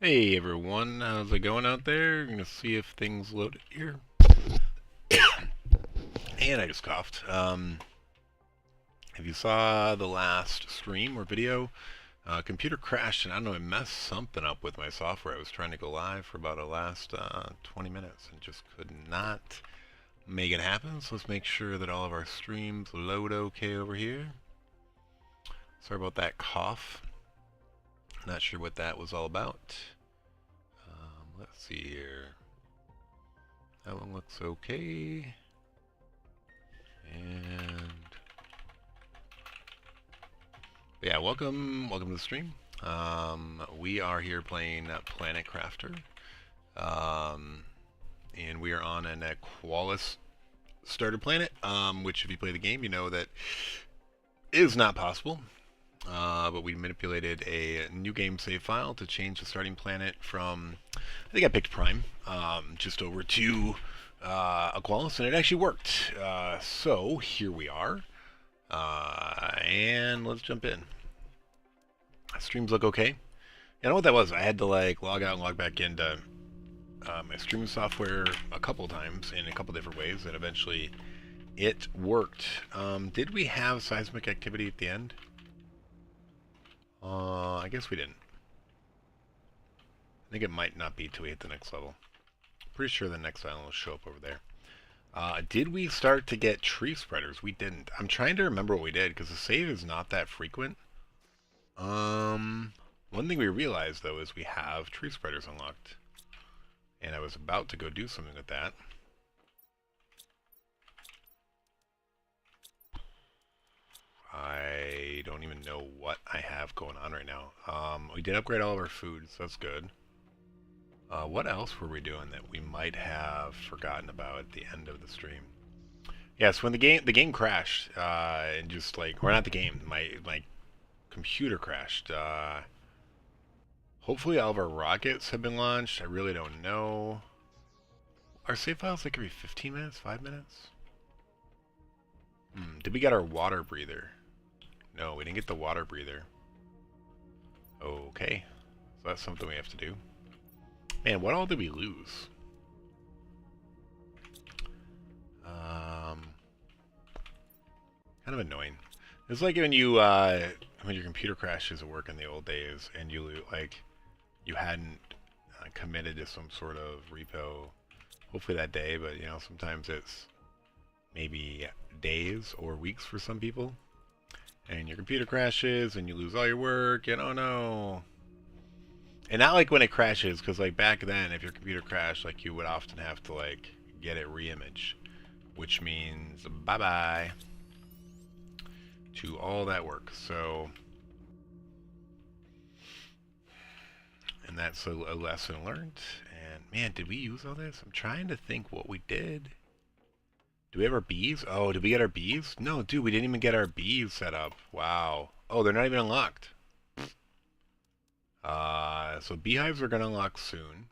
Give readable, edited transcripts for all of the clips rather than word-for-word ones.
Hey everyone, how's it going out there? Gonna see if things loaded here. And I just coughed. If you saw the last stream or video, computer crashed and I don't know, it messed something up with my software. I was trying to go live for about the last 20 minutes and just could not make it happen. So let's make sure that all of our streams load okay over here. Sorry about that cough. Not sure what that was all about. Let's see here. That one looks okay. And yeah, welcome to the stream. We are here playing Planet Crafter, and we are on an Aqualis starter planet, which if you play the game, you know that is not possible. But we manipulated a new game save file to change the starting planet from, I think I picked Prime, just over to Aqualis, and it actually worked. So here we are, and let's jump in. Streams look okay. I know what that was. I had to like log out and log back into my streaming software a couple times in a couple different ways, and eventually it worked. Did we have seismic activity at the end? I guess we didn't. I think it might not be till we hit the next level. Pretty sure the next island will show up over there. Did we start to get tree spreaders? We didn't. I'm trying to remember what we did because the save is not that frequent. One thing we realized though is we have tree spreaders unlocked. And I was about to go do something with that. I don't even know what I have going on right now. We did upgrade all of our food, so that's good. What else were we doing that we might have forgotten about at the end of the stream? Yes, when the game crashed, and just like, or not the game, my computer crashed. Hopefully all of our rockets have been launched. I really don't know. Our save files like every 15 minutes, 5 minutes? Did we get our water breather? No, we didn't get the water breather. Okay, so that's something we have to do. Man, what all did we lose? Kind of annoying. It's like when you when your computer crashes at work in the old days, and you like you hadn't committed to some sort of repo. Hopefully that day, but you know sometimes it's maybe days or weeks for some people, and your computer crashes and you lose all your work, and oh no. And not like when it crashes, because like back then, if your computer crashed, like you would often have to like get it re-imaged, which means bye bye to all that work. So, and that's a lesson learned. And man, did we use all this? I'm trying to think what we did. Do we have our bees? Oh, did we get our bees? No, dude, we didn't even get our bees set up. Wow. Oh, they're not even unlocked. So beehives are gonna unlock soon.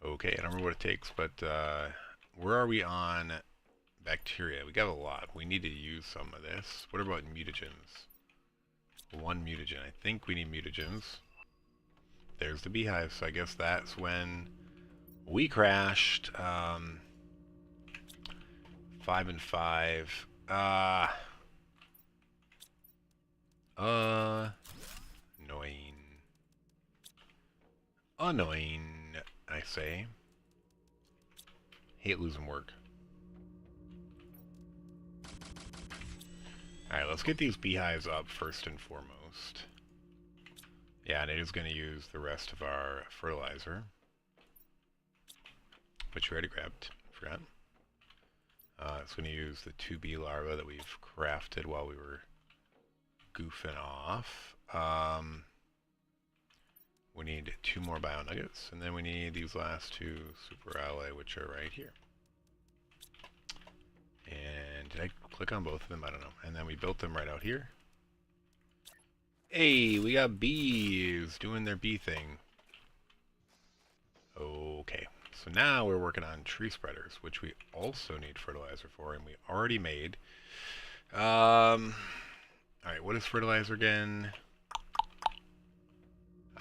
Okay, I don't remember what it takes, but where are we on bacteria? We got a lot. We need to use some of this. What about mutagens? One mutagen. I think we need mutagens. There's the beehive, so I guess that's when we crashed. 5 and 5. Annoying. Annoying, I say. Hate losing work. Alright, let's get these beehives up first and foremost. Yeah, and it is going to use the rest of our fertilizer. Which we already grabbed. Forgot. It's going to use the 2 bee larvae that we've crafted while we were goofing off. We need 2 more bio nuggets, and then we need these last 2 super alloy, which are right here. And did I click on both of them? I don't know. And then we built them right out here. Hey, we got bees doing their bee thing. Okay, so now we're working on tree spreaders, which we also need fertilizer for, and we already made. Alright, what is fertilizer again?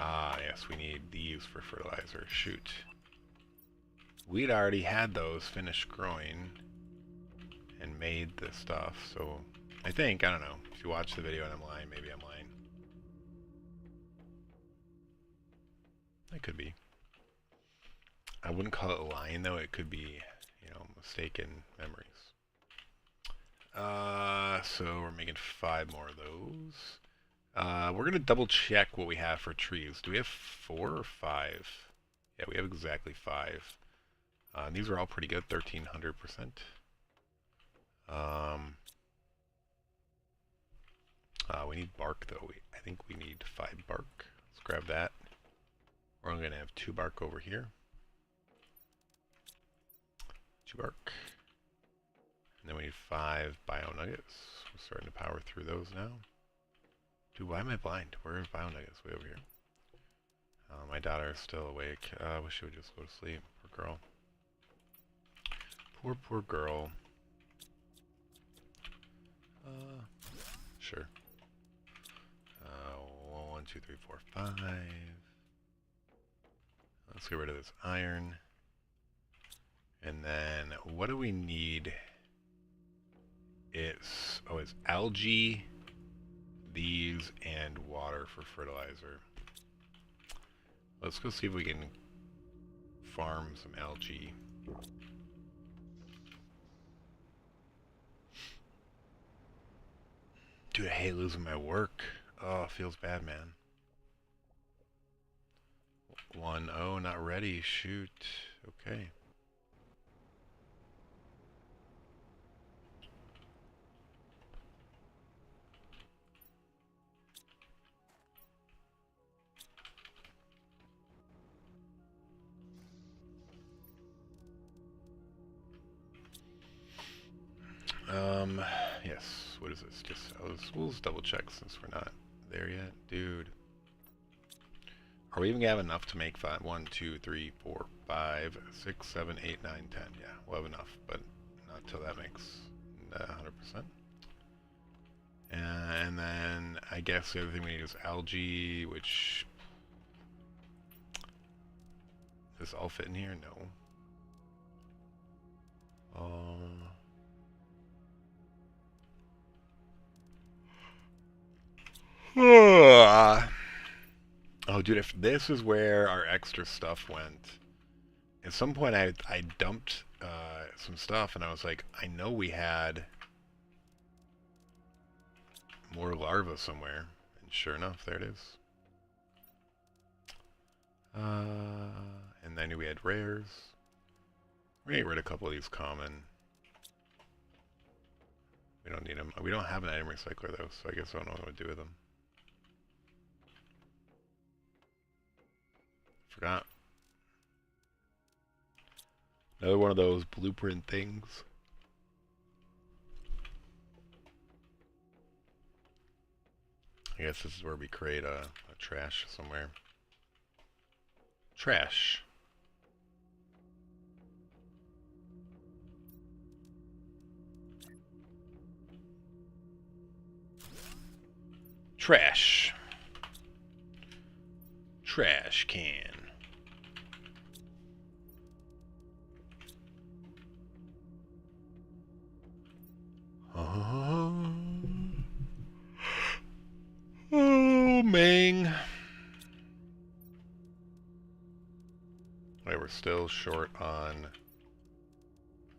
Ah, yes, we need these for fertilizer. Shoot. We'd already had those finished growing and made the stuff, so I think, I don't know. If you watch the video and I'm lying, maybe I'm lying. It could be. I wouldn't call it lying, though. It could be, you know, mistaken memories. So we're making 5 more of those. We're going to double check what we have for trees. Do we have 4 or 5? Yeah, we have exactly 5. And these are all pretty good, 1300%. We need bark, though. I think we need 5 bark. Let's grab that. We're only going to have 2 bark over here. 2 bark. And then we need 5 bio nuggets. We're starting to power through those now. Dude, why am I blind? Where are bio nuggets? Way over here. My daughter is still awake. I wish she would just go to sleep. Poor girl. Poor, poor girl. Sure. 1, 2, 3, 4, 5. Let's get rid of this iron. And then, what do we need? It's algae, these, and water for fertilizer. Let's go see if we can farm some algae. Dude, I hate losing my work. Oh, it feels bad, man. 1-0, not ready. Shoot. Okay. Yes. What is this? Just we'll just double check since we're not there yet, dude. Are we even gonna have enough to make 5? 1, 2, 3, 4, 5, 6, 7, 8, 9, 10. Yeah, we'll have enough, but not till that makes 100%. And then I guess the other thing we need is algae, which does this all fit in here? No. Oh, dude, if this is where our extra stuff went, at some point I dumped some stuff, and I was like, I know we had more larvae somewhere, and sure enough, there it is. And I knew we had rares. We're gonna get rid of a couple of these common. We don't need them. We don't have an item recycler though, so I guess I don't know what to do with them. Forgot. Another one of those blueprint things. I guess this is where we create a trash somewhere. Trash. Trash. Trash can. Oh, Ming. Wait, we're still short on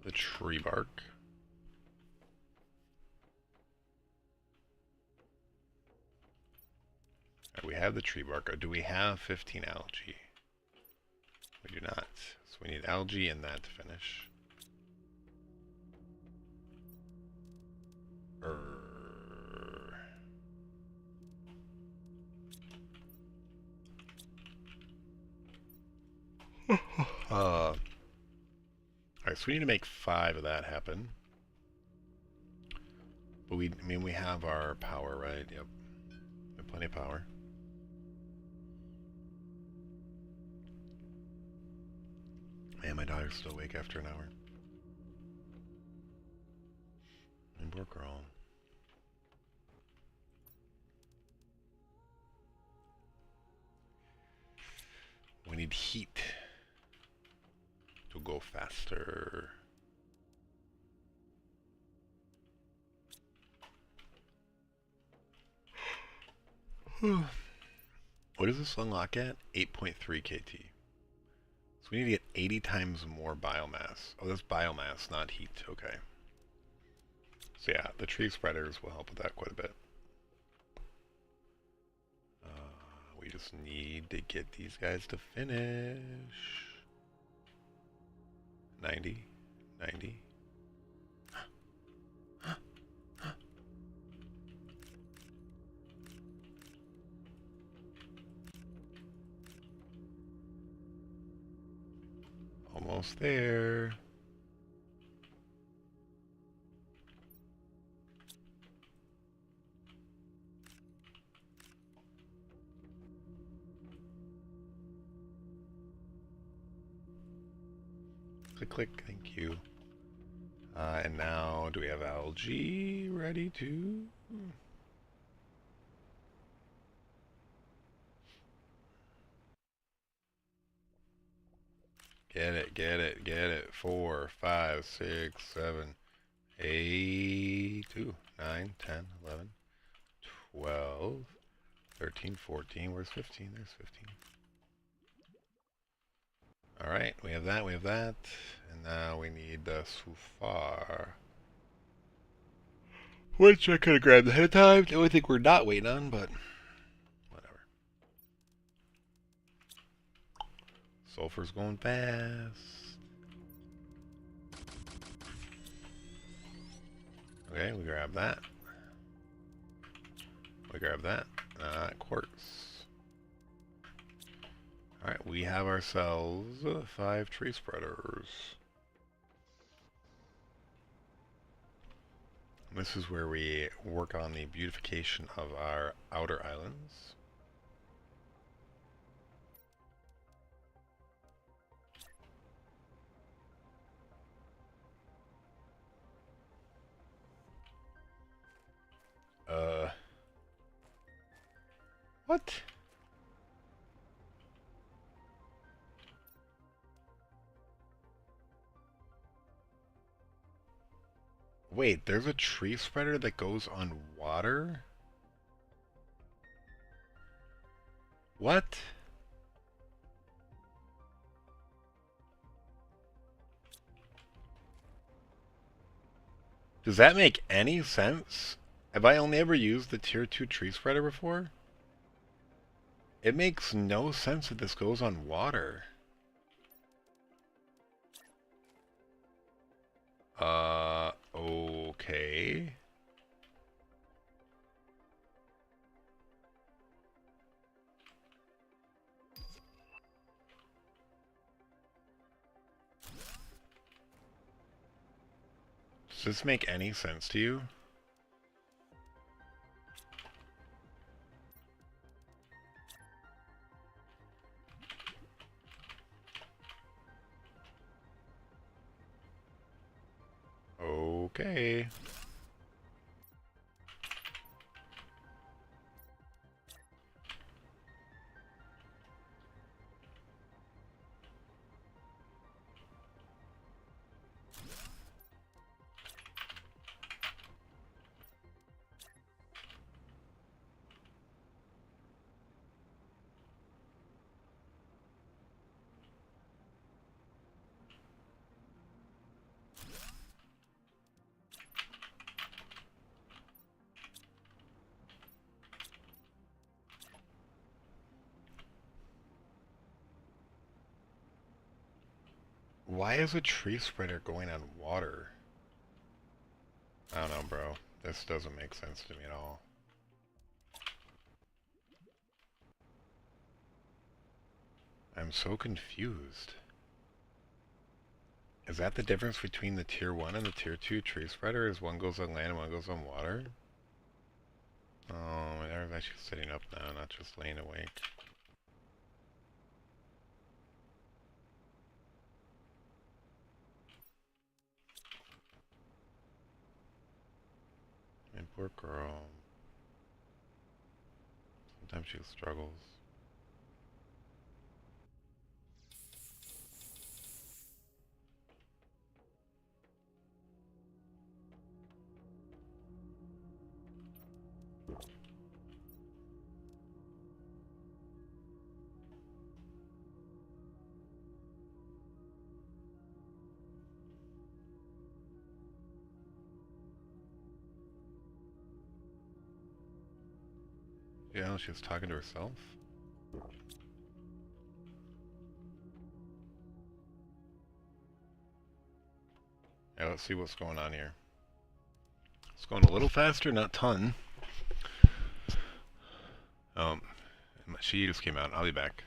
the tree bark. Right, we have the tree bark. Do we have 15 algae? We do not. So we need algae and that to finish. Alright, so we need to make 5 of that happen. But I mean, we have our power, right? Yep. We have plenty of power. Man, my daughter's still awake after an hour. And poor girl. need heat to go faster. What does this unlock at? 8.3 KT. So we need to get 80 times more biomass. Oh, that's biomass, not heat. Okay. So yeah, the tree spreaders will help with that quite a bit. We just need to get these guys to finish. 90, 90. Almost there. Click, click, thank you. And now, do we have algae ready to? Get it, get it, get it. 4, 5, 6, 7, 8, 2, 9, 10, 11, 12, 13, 14. Where's 15? There's 15. Alright, we have that, we have that. And now we need the soufar. Which I could have grabbed ahead of time. The only thing we're not waiting on, but whatever. Sulfur's going fast. Okay, we grab that. We grab that. Quartz. Alright, we have ourselves 5 tree spreaders. This is where we work on the beautification of our outer islands. What? Wait, there's a tree spreader that goes on water? What? Does that make any sense? Have I only ever used the tier 2 tree spreader before? It makes no sense that this goes on water. Okay. Does this make any sense to you? Okay. Why is a tree spreader going on water? I don't know, bro. This doesn't make sense to me at all. I'm so confused. Is that the difference between the tier 1 and the tier 2 tree spreader? Is one goes on land and one goes on water? Oh, they're actually sitting up now, not just laying awake. And poor girl. Sometimes she struggles. Yeah, she was talking to herself. Yeah, let's see what's going on here. It's going a little faster, not ton. She just came out. I'll be back.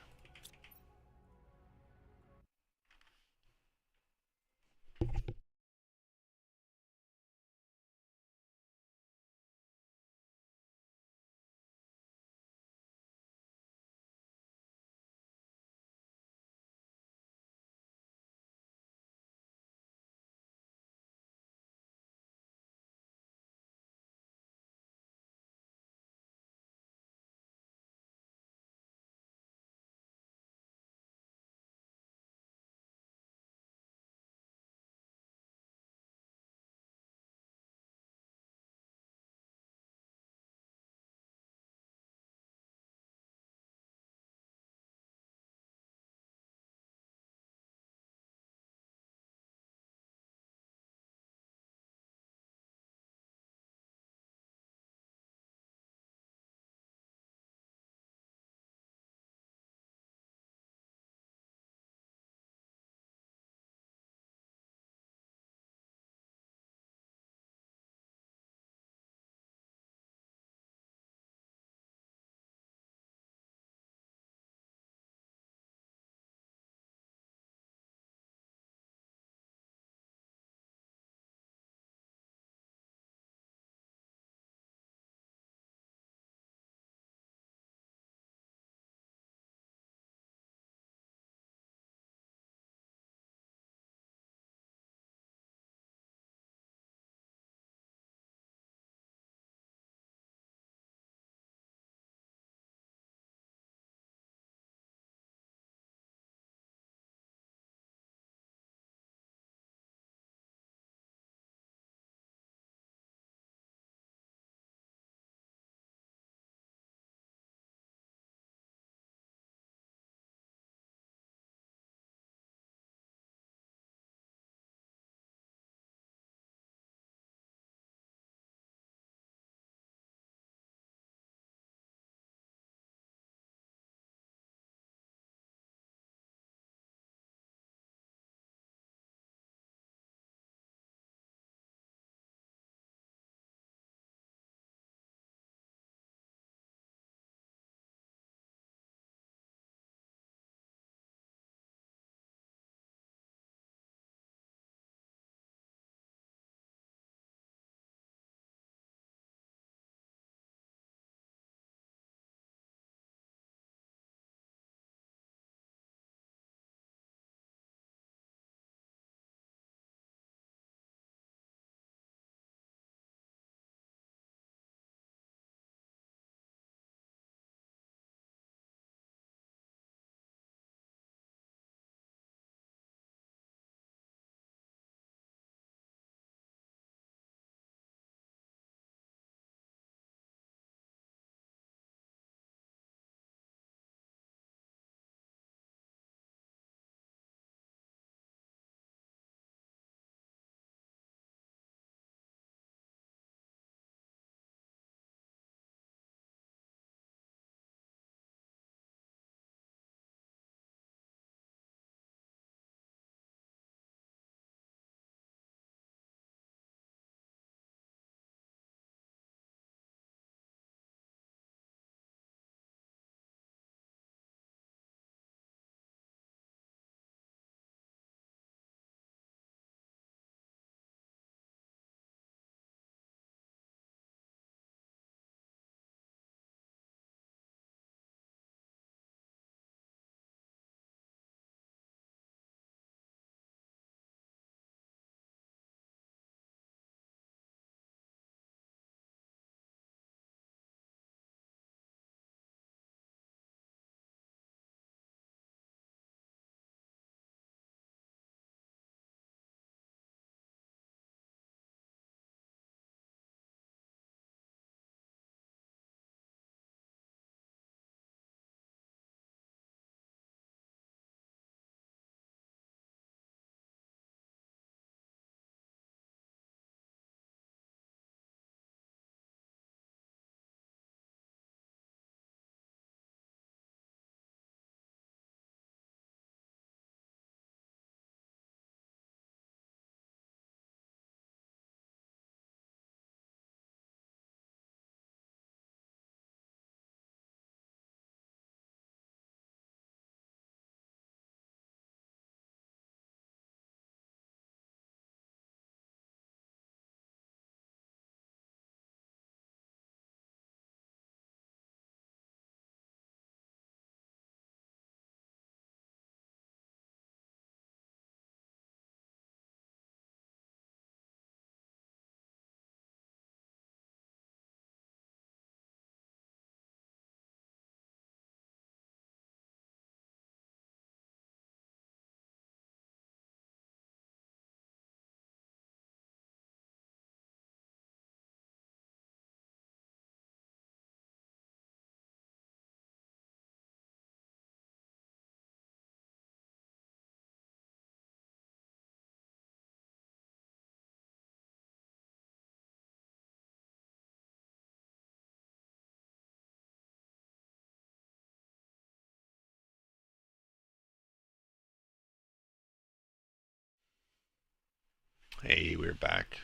Hey, we're back.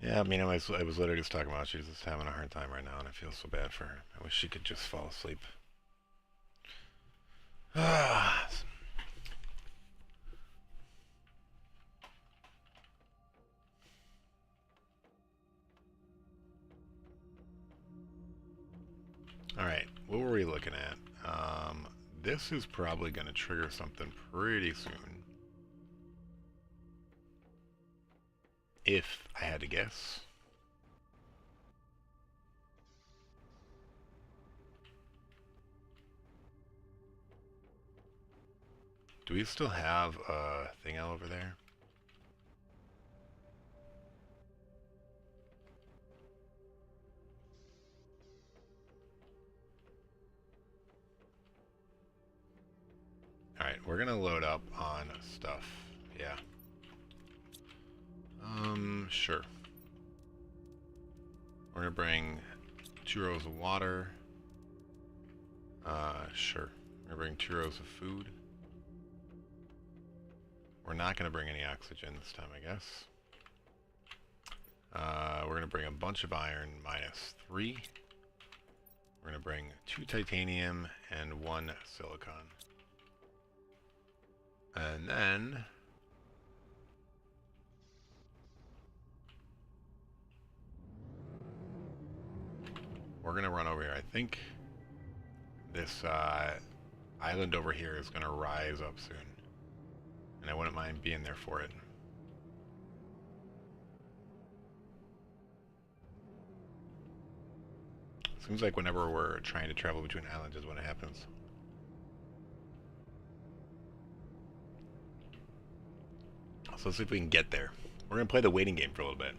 Yeah, I mean, I was literally just talking about she's just having a hard time right now, and I feel so bad for her. I wish she could just fall asleep. Ah. All right, what were we looking at? This is probably going to trigger something pretty soon, if I had to guess. Do we still have a thing out over there? All right, we're gonna load up on stuff. Yeah. Sure. We're gonna bring 2 rows of water. Sure. We're gonna bring 2 rows of food. We're not gonna bring any oxygen this time, I guess. We're gonna bring a bunch of iron, -3. We're gonna bring 2 titanium and 1 silicon. And then we're gonna run over here. I think this island over here is gonna rise up soon, and I wouldn't mind being there for it. Seems like whenever we're trying to travel between islands is when it happens. So let's see if we can get there. We're gonna play the waiting game for a little bit.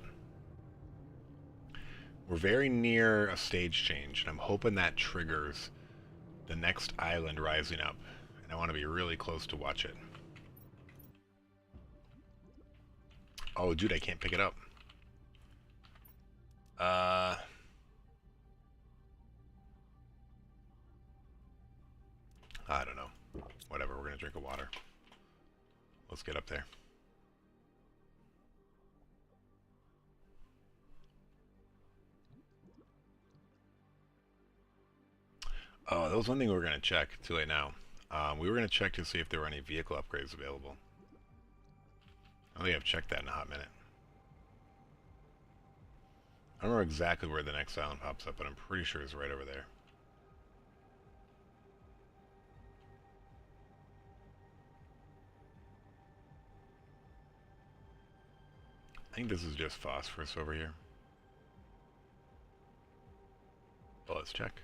We're very near a stage change, and I'm hoping that triggers the next island rising up. And I want to be really close to watch it. Oh, dude, I can't pick it up. I don't know. Whatever, we're gonna drink a water. Let's get up there. Oh, that was one thing we were gonna check. Too late now. We were gonna check to see if there were any vehicle upgrades available. I don't think I've checked that in a hot minute. I don't know exactly where the next island pops up, but I'm pretty sure it's right over there. I think this is just phosphorus over here. But let's check.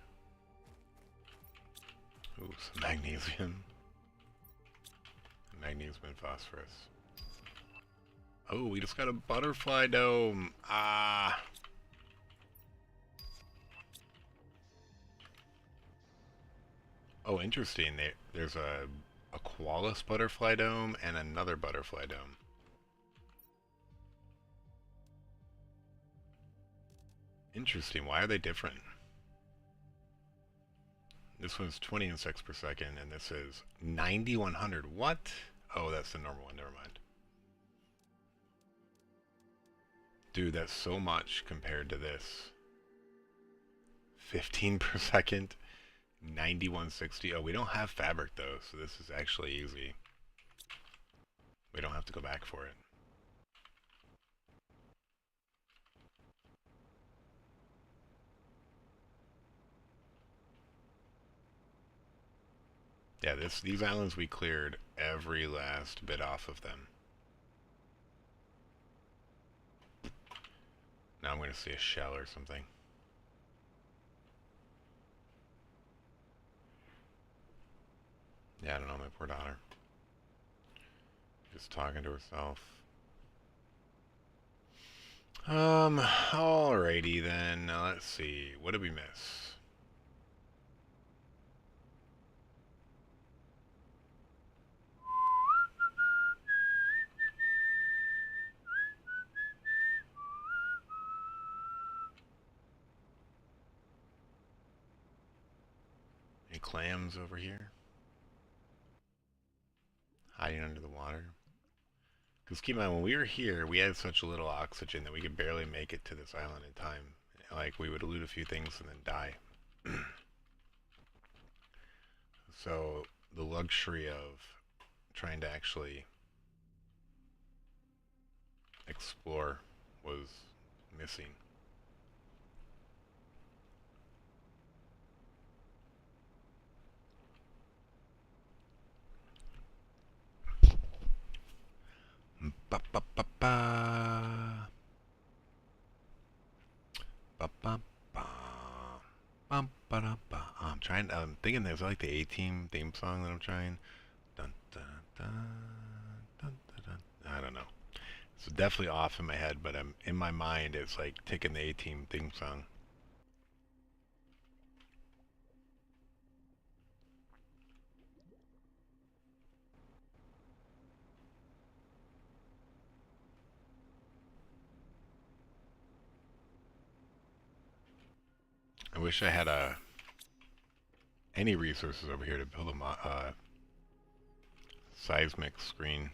Ooh, some magnesium. Magnesium and phosphorus. Oh, we just got a butterfly dome. Ah. Oh, interesting. There's a Aqualis butterfly dome and another butterfly dome. Interesting. Why are they different? This one's 20 insects per second, and this is 9,100. What? Oh, that's the normal one. Never mind. Dude, that's so much compared to this. 15 per second, 9160. Oh, we don't have fabric though, so this is actually easy. We don't have to go back for it. Yeah, these islands we cleared every last bit off of them. Now I'm going to see a shell or something. Yeah, I don't know, my poor daughter. Just talking to herself. Alrighty then. Now let's see. What did we miss? Any clams over here? Hiding under the water. Because keep in mind, when we were here, we had such little oxygen that we could barely make it to this island in time. Like, we would loot a few things and then die. So, the luxury of trying to actually explore was missing. Ba ba ba ba. Ba ba ba. Bum, ba, da, ba. I'm thinking there's like the A-Team theme song that I'm trying. Dun, dun, dun, dun, dun, dun. I don't know. It's definitely off in my head, but in my mind it's like taking the A-Team theme song. I wish I had any resources over here to build a seismic screen.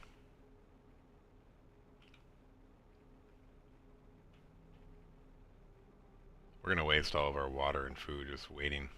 We're gonna waste all of our water and food just waiting.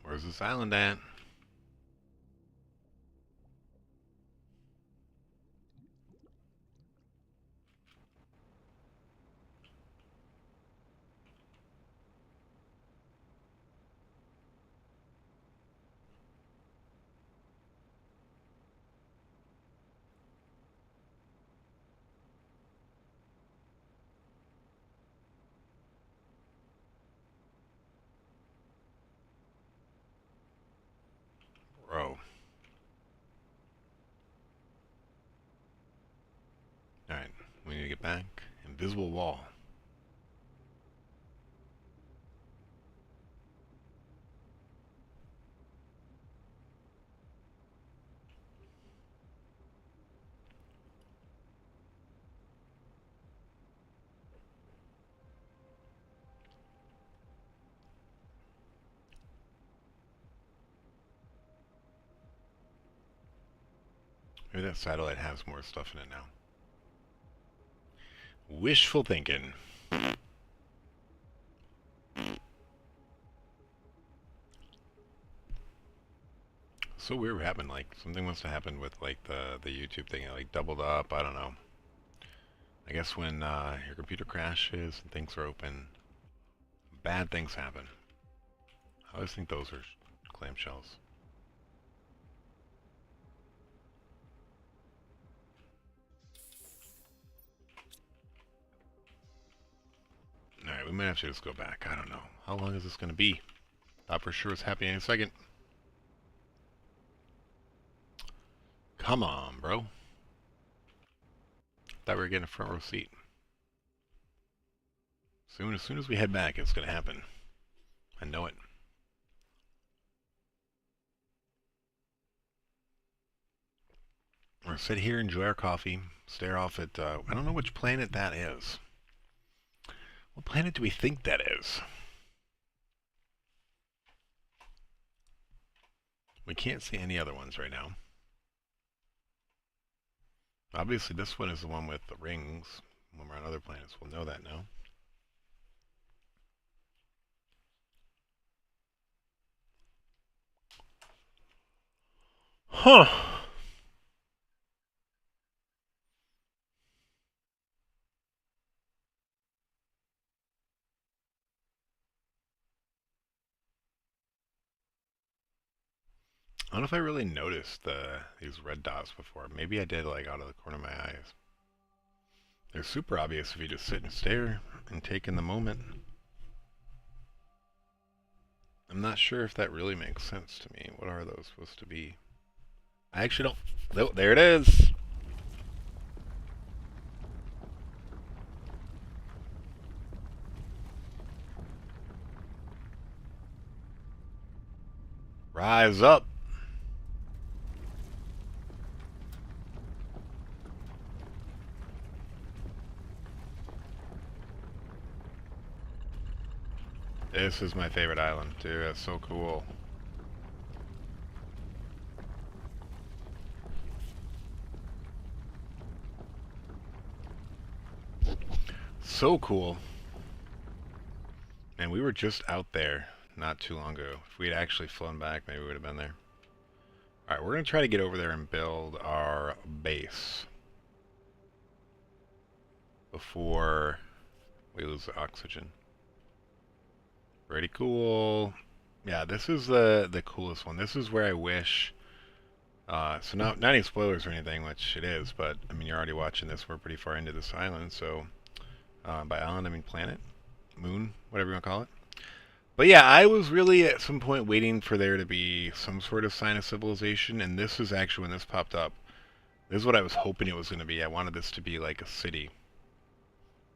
Where's this island at? Bro. Alright, we need to get back. Invisible wall. Maybe that satellite has more stuff in it now. Wishful thinking. So weird what happened. Like, something must have happened with, like, the YouTube thing. It, like, doubled up. I don't know. I guess when your computer crashes and things are open, bad things happen. I always think those are clamshells. Alright, we might have to just go back. I don't know. How long is this going to be? Thought for sure was happening in a second. Come on, bro. Thought we were getting a front row seat. As soon as we head back, it's going to happen. I know it. We're going to sit here, enjoy our coffee, stare off at, I don't know which planet that is. What planet do we think that is? We can't see any other ones right now. Obviously, this one is the one with the rings. When we're on other planets, we'll know that now. Huh. I don't know if I really noticed these red dots before. Maybe I did, like, out of the corner of my eyes. They're super obvious if you just sit and stare and take in the moment. I'm not sure if that really makes sense to me. What are those supposed to be? I actually don't. Oh, there it is. Rise up. This is my favorite island, dude. That's so cool. So cool. And we were just out there not too long ago. If we had actually flown back, maybe we would have been there. Alright, we're going to try to get over there and build our base before we lose the oxygen. Pretty cool. Yeah, this is the coolest one. This is where I wish... so not any spoilers or anything, which it is, but, I mean, you're already watching this. We're pretty far into this island, so... by island, I mean planet, moon, whatever you want to call it. But yeah, I was really at some point waiting for there to be some sort of sign of civilization, and this is actually when this popped up. This is what I was hoping it was going to be. I wanted this to be like a city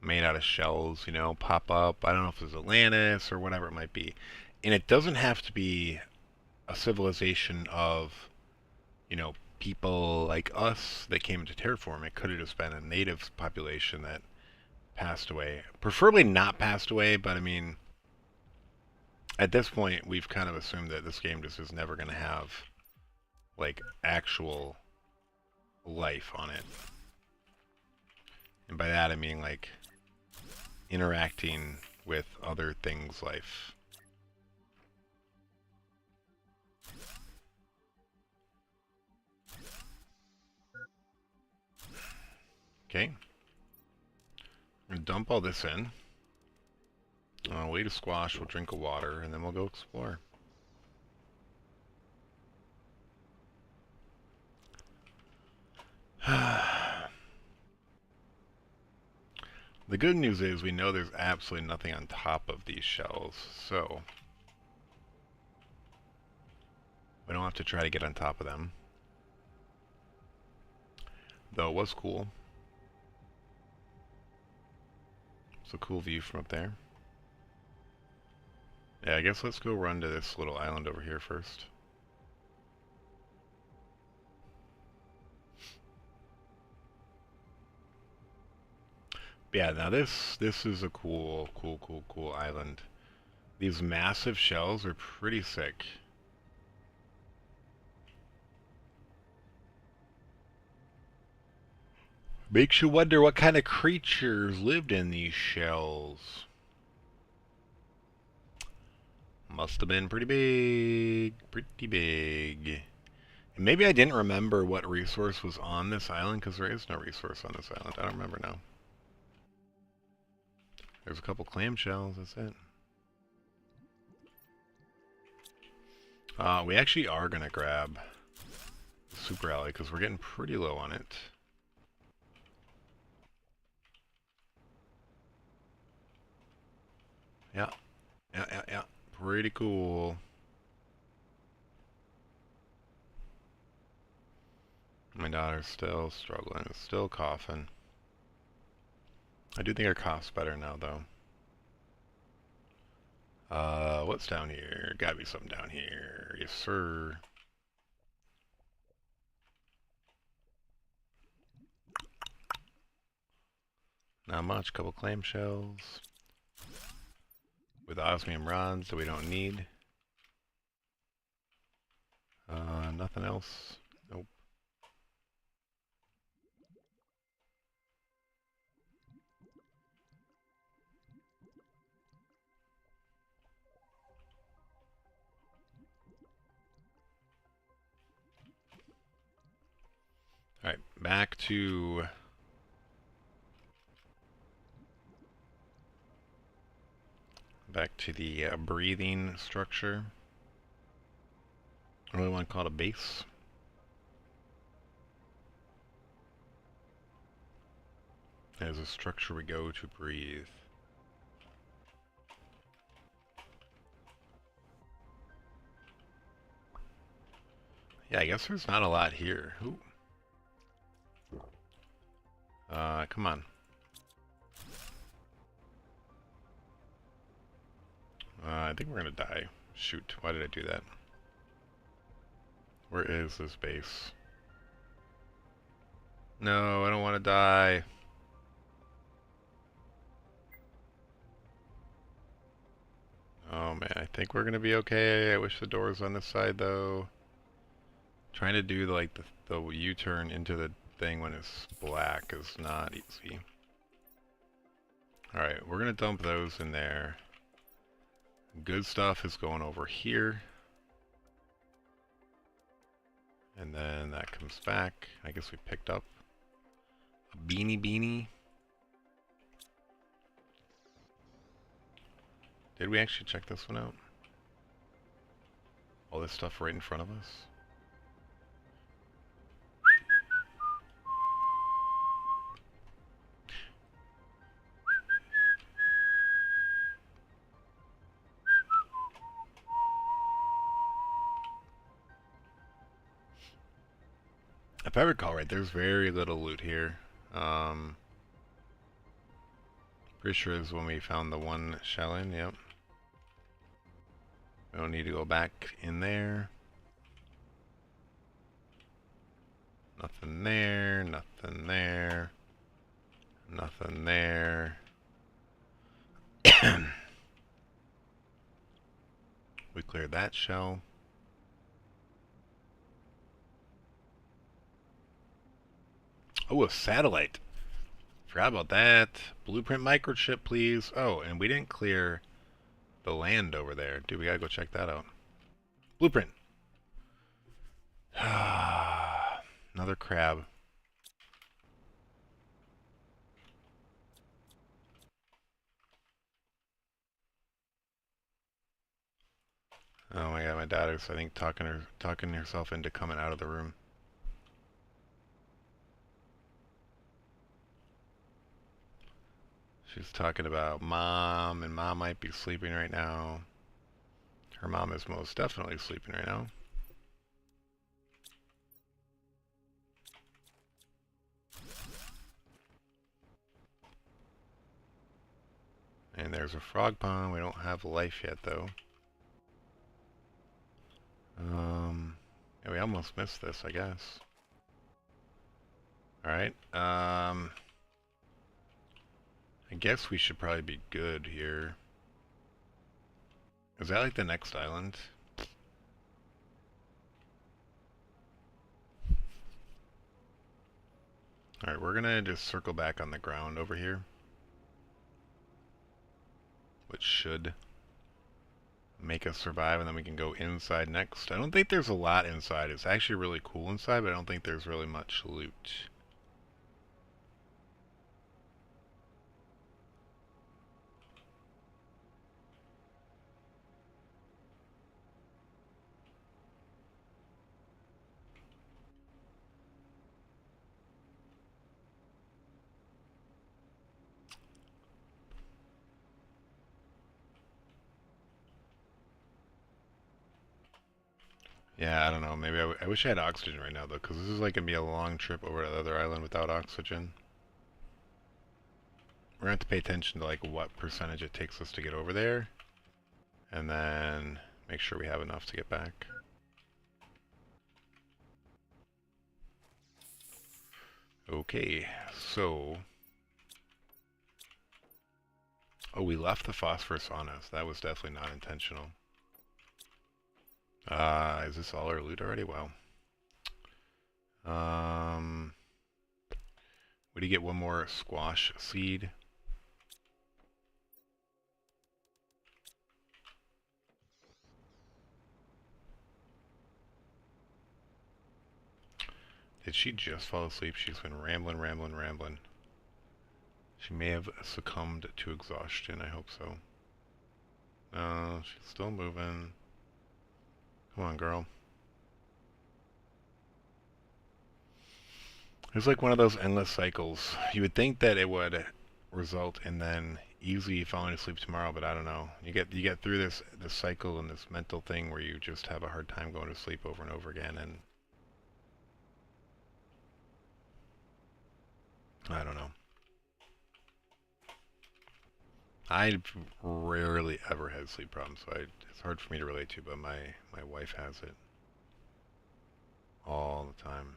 made out of shells, you know, pop up. I don't know if it's Atlantis or whatever it might be. And it doesn't have to be a civilization of, you know, people like us that came to terraform. It could have just been a native population that passed away. Preferably not passed away, but I mean, at this point, we've kind of assumed that this game just is never going to have, like, actual life on it. And by that, I mean, like, interacting with other things' life. Okay. I'm going to dump all this in. Wait a squash, we'll drink a water, and then we'll go explore. The good news is we know there's absolutely nothing on top of these shells, so we don't have to try to get on top of them. Though it was cool. It's a cool view from up there. Yeah, I guess let's go run to this little island over here first. Yeah, now this is a cool island. These massive shells are pretty sick. Makes you wonder what kind of creatures lived in these shells. Must have been pretty big. Pretty big. And maybe I didn't remember what resource was on this island, because there is no resource on this island. I don't remember now. There's a couple clam shells, that's it. We actually are going to grab the super alley, because we're getting pretty low on it. Yeah. Yeah. Pretty cool. My daughter's still struggling, still coughing. I do think her cough's better now, though. What's down here? Gotta be something down here. Yes, sir. Not much. Couple clamshells. With osmium rods that we don't need. Nothing else. Nope. Alright, back to the breathing structure. I really want to call it a base. As a structure we go to breathe. Yeah, I guess there's not a lot here. Ooh. Come on. I think we're gonna die. Shoot, why did I do that? Where is this base? No, I don't want to die. Oh man, I think we're gonna be okay. I wish the door was on this side though. Trying to do like the U-turn into the thing when it's black is not easy. Alright, we're gonna dump those in there. Good stuff is going over here. And then that comes back. I guess we picked up a beanie. Did we actually check this one out? All this stuff right in front of us? If I recall right, there's very little loot here. Pretty sure this is when we found the one shell-in, yep. We don't need to go back in there. Nothing there, nothing there, nothing there. We cleared that shell. Oh, a satellite. Forgot about that. Blueprint microchip, please. Oh, and we didn't clear the land over there. Dude, we gotta go check that out. Blueprint. Another crab. Oh my god, my daughter's, I think, talking herself into coming out of the room. She's talking about mom, and mom might be sleeping right now. Her mom is most definitely sleeping right now. And there's a frog pond. We don't have life yet, though. Yeah, we almost missed this, I guess. Alright, I guess we should probably be good here. Is that like the next island? Alright, we're gonna just circle back on the ground over here. Which should make us survive, and then we can go inside next. I don't think there's a lot inside. It's actually really cool inside, but I don't think there's really much loot. Yeah, I don't know. Maybe I wish I had oxygen right now, though, because this is like going to be a long trip over to the other island without oxygen. We're going to have to pay attention to like what percentage it takes us to get over there. And then make sure we have enough to get back. Okay, so... Oh, we left the phosphorus on us. That was definitely not intentional. Is this all our loot already? Wow. We did get one more squash seed. Did she just fall asleep? She's been rambling. She may have succumbed to exhaustion. I hope so. No, she's still moving. Come on, girl. It's like one of those endless cycles. You would think that it would result in then easy falling asleep tomorrow, but I don't know. You get through this cycle and this mental thing where you just have a hard time going to sleep over and over again, and I don't know. I rarely ever had sleep problems, so it's hard for me to relate to, but my wife has it all the time.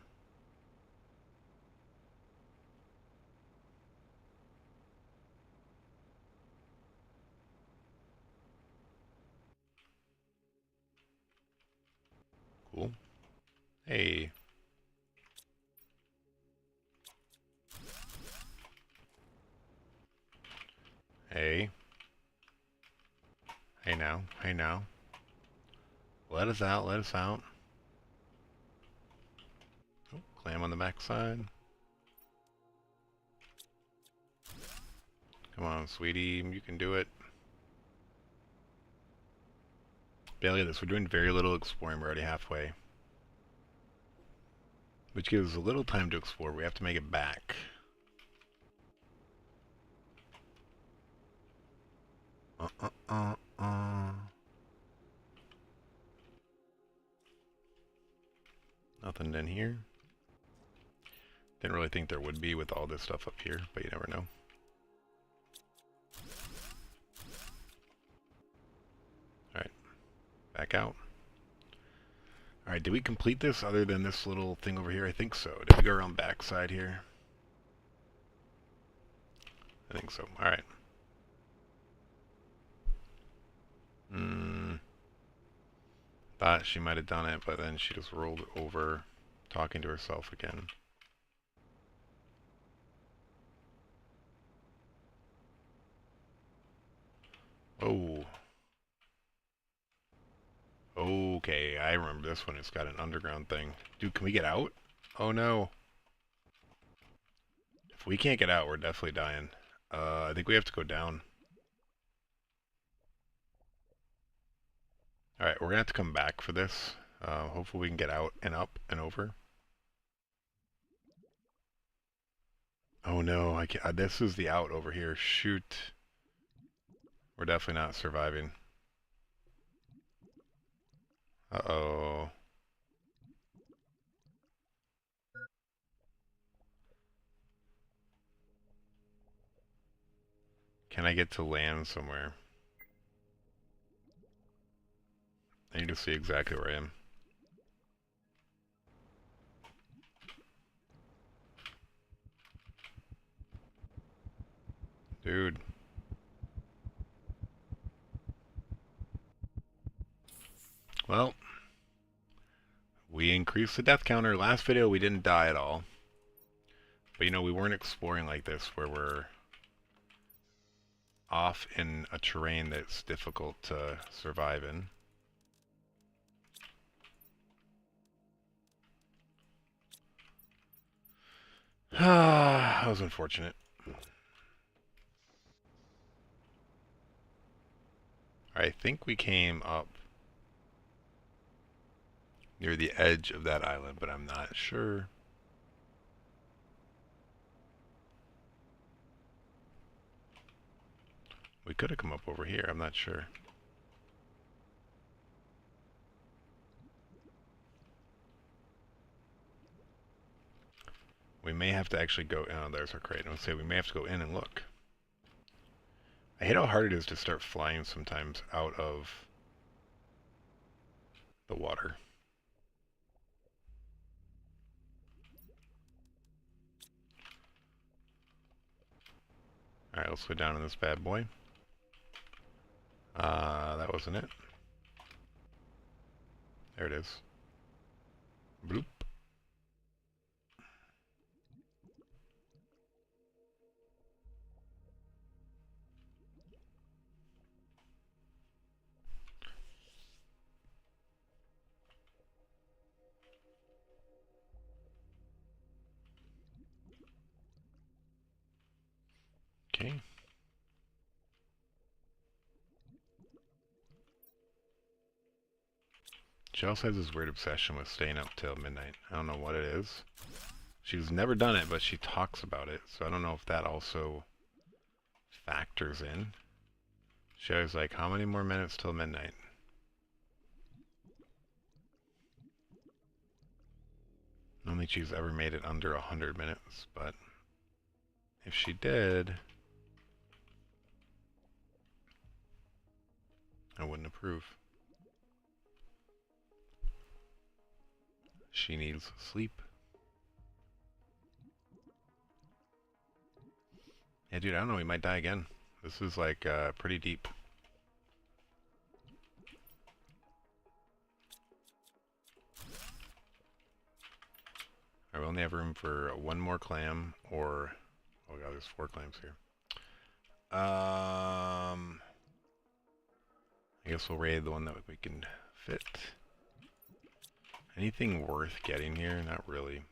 Cool. Hey. Hey. Hey now. Hey now. Let us out. Let us out. Oh, clam on the backside. Come on, sweetie. You can do it. Yeah, look at this. We're doing very little exploring. We're already halfway. Which gives us a little time to explore. We have to make it back. Nothing in here. Didn't really think there would be with all this stuff up here, but you never know. Alright. Back out. Alright, did we complete this other than this little thing over here? I think so. Did we go around backside here? I think so. Alright. Thought she might have done it, but then she just rolled over, talking to herself again. Oh. Okay, I remember this one. It's got an underground thing. Dude, can we get out? Oh no. If we can't get out, we're definitely dying. I think we have to go down. Alright, we're gonna have to come back for this. Hopefully we can get out and up and over. Oh no, I can't, this is the out over here. Shoot. We're definitely not surviving. Uh-oh. Can I get to land somewhere? I need to see exactly where I am. Dude. Well, we increased the death counter. Last video we didn't die at all. But you know, we weren't exploring like this where we're off in a terrain that's difficult to survive in. That was unfortunate. I think we came up near the edge of that island, but I'm not sure. We could have come up over here, I'm not sure. We may have to actually go, oh, there's our crate. Let's say we may have to go in and look. I hate how hard it is to start flying sometimes out of the water. Alright, let's go down in this bad boy. That wasn't it. There it is. Bloop. Okay. She also has this weird obsession with staying up till midnight. I don't know what it is. She's never done it, but she talks about it, so I don't know if that also factors in. She always like, how many more minutes till midnight? I don't think she's ever made it under 100 minutes, but If she did, I wouldn't approve. She needs sleep. Yeah, dude, I don't know. We might die again. This is like pretty deep. I will only have room for one more clam, or oh god, there's 4 clams here. I guess we'll raid the one that we can fit. Anything worth getting here? Not really.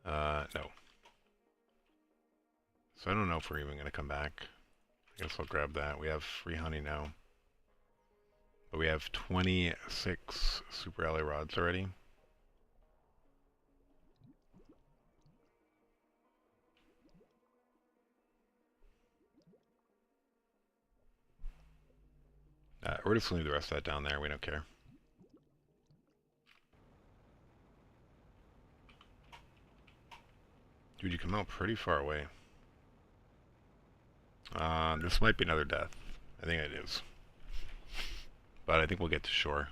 No. So I don't know if we're even gonna come back. I guess I'll grab that. We have free honey now. But we have 26 super ally rods already. We're just gonna leave the rest of that down there. We don't care. Dude, you come out pretty far away. This might be another death. I think it is. But I think we'll get to shore.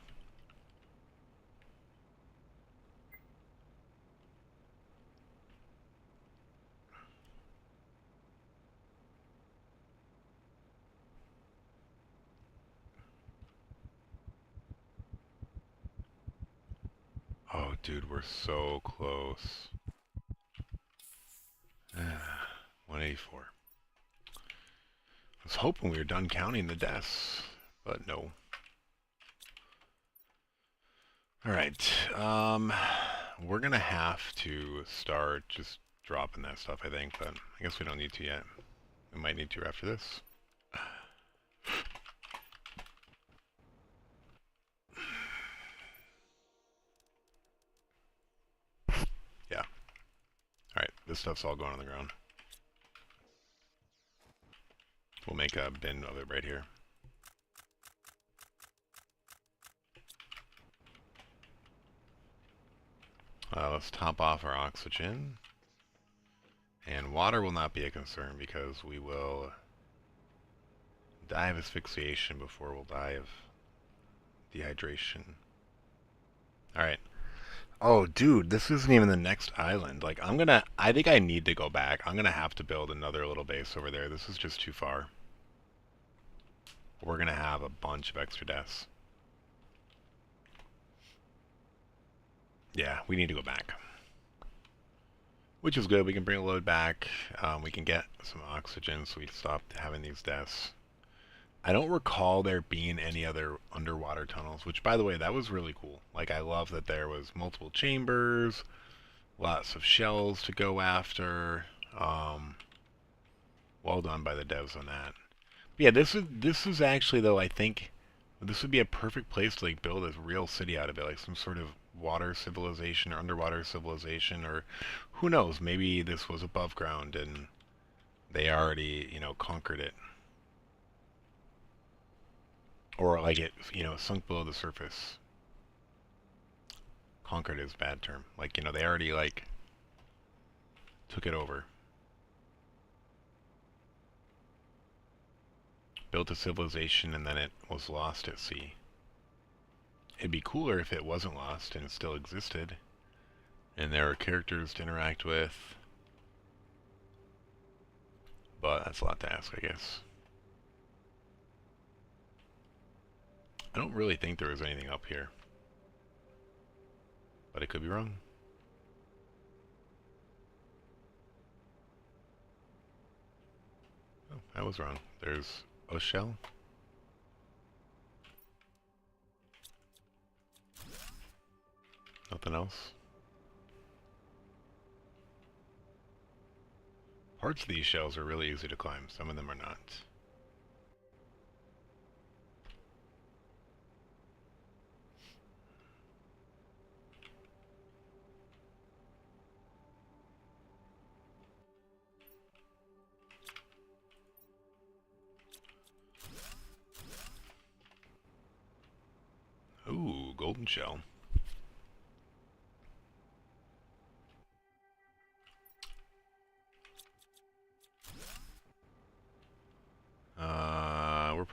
Oh, dude, we're so close. 184. I was hoping we were done counting the deaths, but no. Alright, we're gonna have to start just dropping that stuff, I think, but I guess we don't need to yet. We might need to after this. Yeah. Alright, this stuff's all going on the ground. We'll make a bin of it right here. Let's top off our oxygen. And water will not be a concern because we will die of asphyxiation before we'll die of dehydration. Alright. Oh, dude, this isn't even the next island. Like, I think I need to go back. I'm gonna have to build another little base over there. This is just too far. We're gonna have a bunch of extra deaths. Yeah, we need to go back. Which is good. We can bring a load back. We can get some oxygen so we stop having these deaths. I don't recall there being any other underwater tunnels, which, by the way, that was really cool. Like, I love that there was multiple chambers, lots of shells to go after. Well done by the devs on that. But yeah, this is actually, though, I think this would be a perfect place to like build a real city out of it, like some sort of water civilization or underwater civilization, or who knows, maybe this was above ground and they already, you know, conquered it. Or like it, you know, sunk below the surface. Conquered is a bad term. Like, you know, they already like took it over. Built a civilization and then it was lost at sea. It'd be cooler if it wasn't lost and it still existed. And there are characters to interact with. But that's a lot to ask, I guess. I don't really think there was anything up here. But I could be wrong. Oh, I was wrong. There's a shell. Nothing else. Parts of these shells are really easy to climb. Some of them are not. Ooh, golden shell.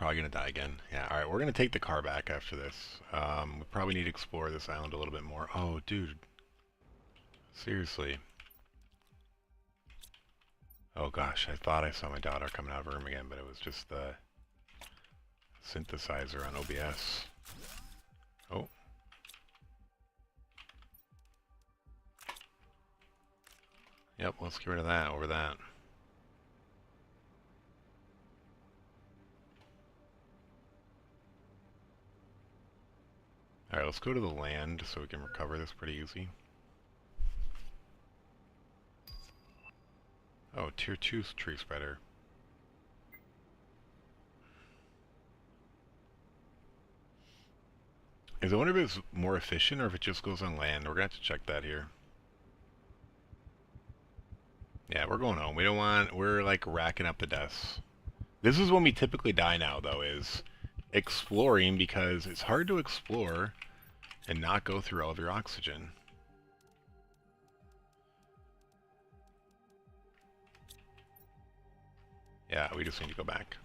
probably gonna die again. Yeah, alright, we're gonna take the car back after this. We probably need to explore this island a little bit more. Oh, dude. Seriously. Oh gosh, I thought I saw my daughter coming out of her room again, but it was just the synthesizer on OBS. Oh. Yep, let's get rid of that over that. Alright, let's go to the land so we can recover this pretty easy. Oh, tier 2 tree spreader. I wonder if it's more efficient or if it just goes on land. We're gonna have to check that here. Yeah, we're going home. We're like racking up the deaths. This is when we typically die now, though, is exploring, because it's hard to explore and not go through all of your oxygen. Yeah, we just need to go back.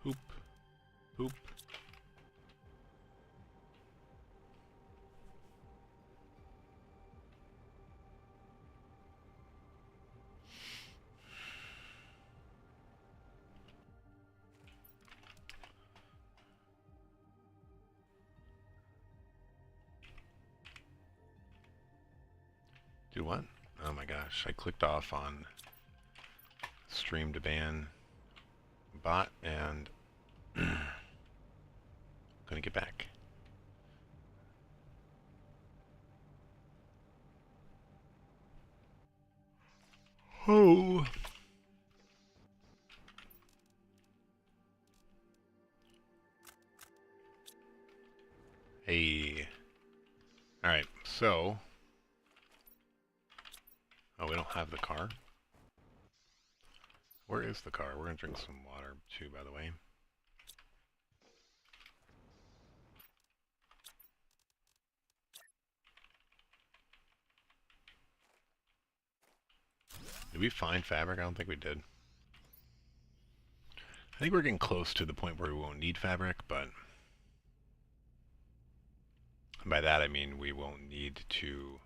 Poop. Poop. Do what? Oh my gosh, I clicked off on stream to ban bot and gonna get back. Oh. Hey. Alright, so... Oh, we don't have the car? Where is the car? We're gonna drink some water too, by the way. Did we find fabric? I don't think we did. I think we're getting close to the point where we won't need fabric, but... by that I mean we won't need to...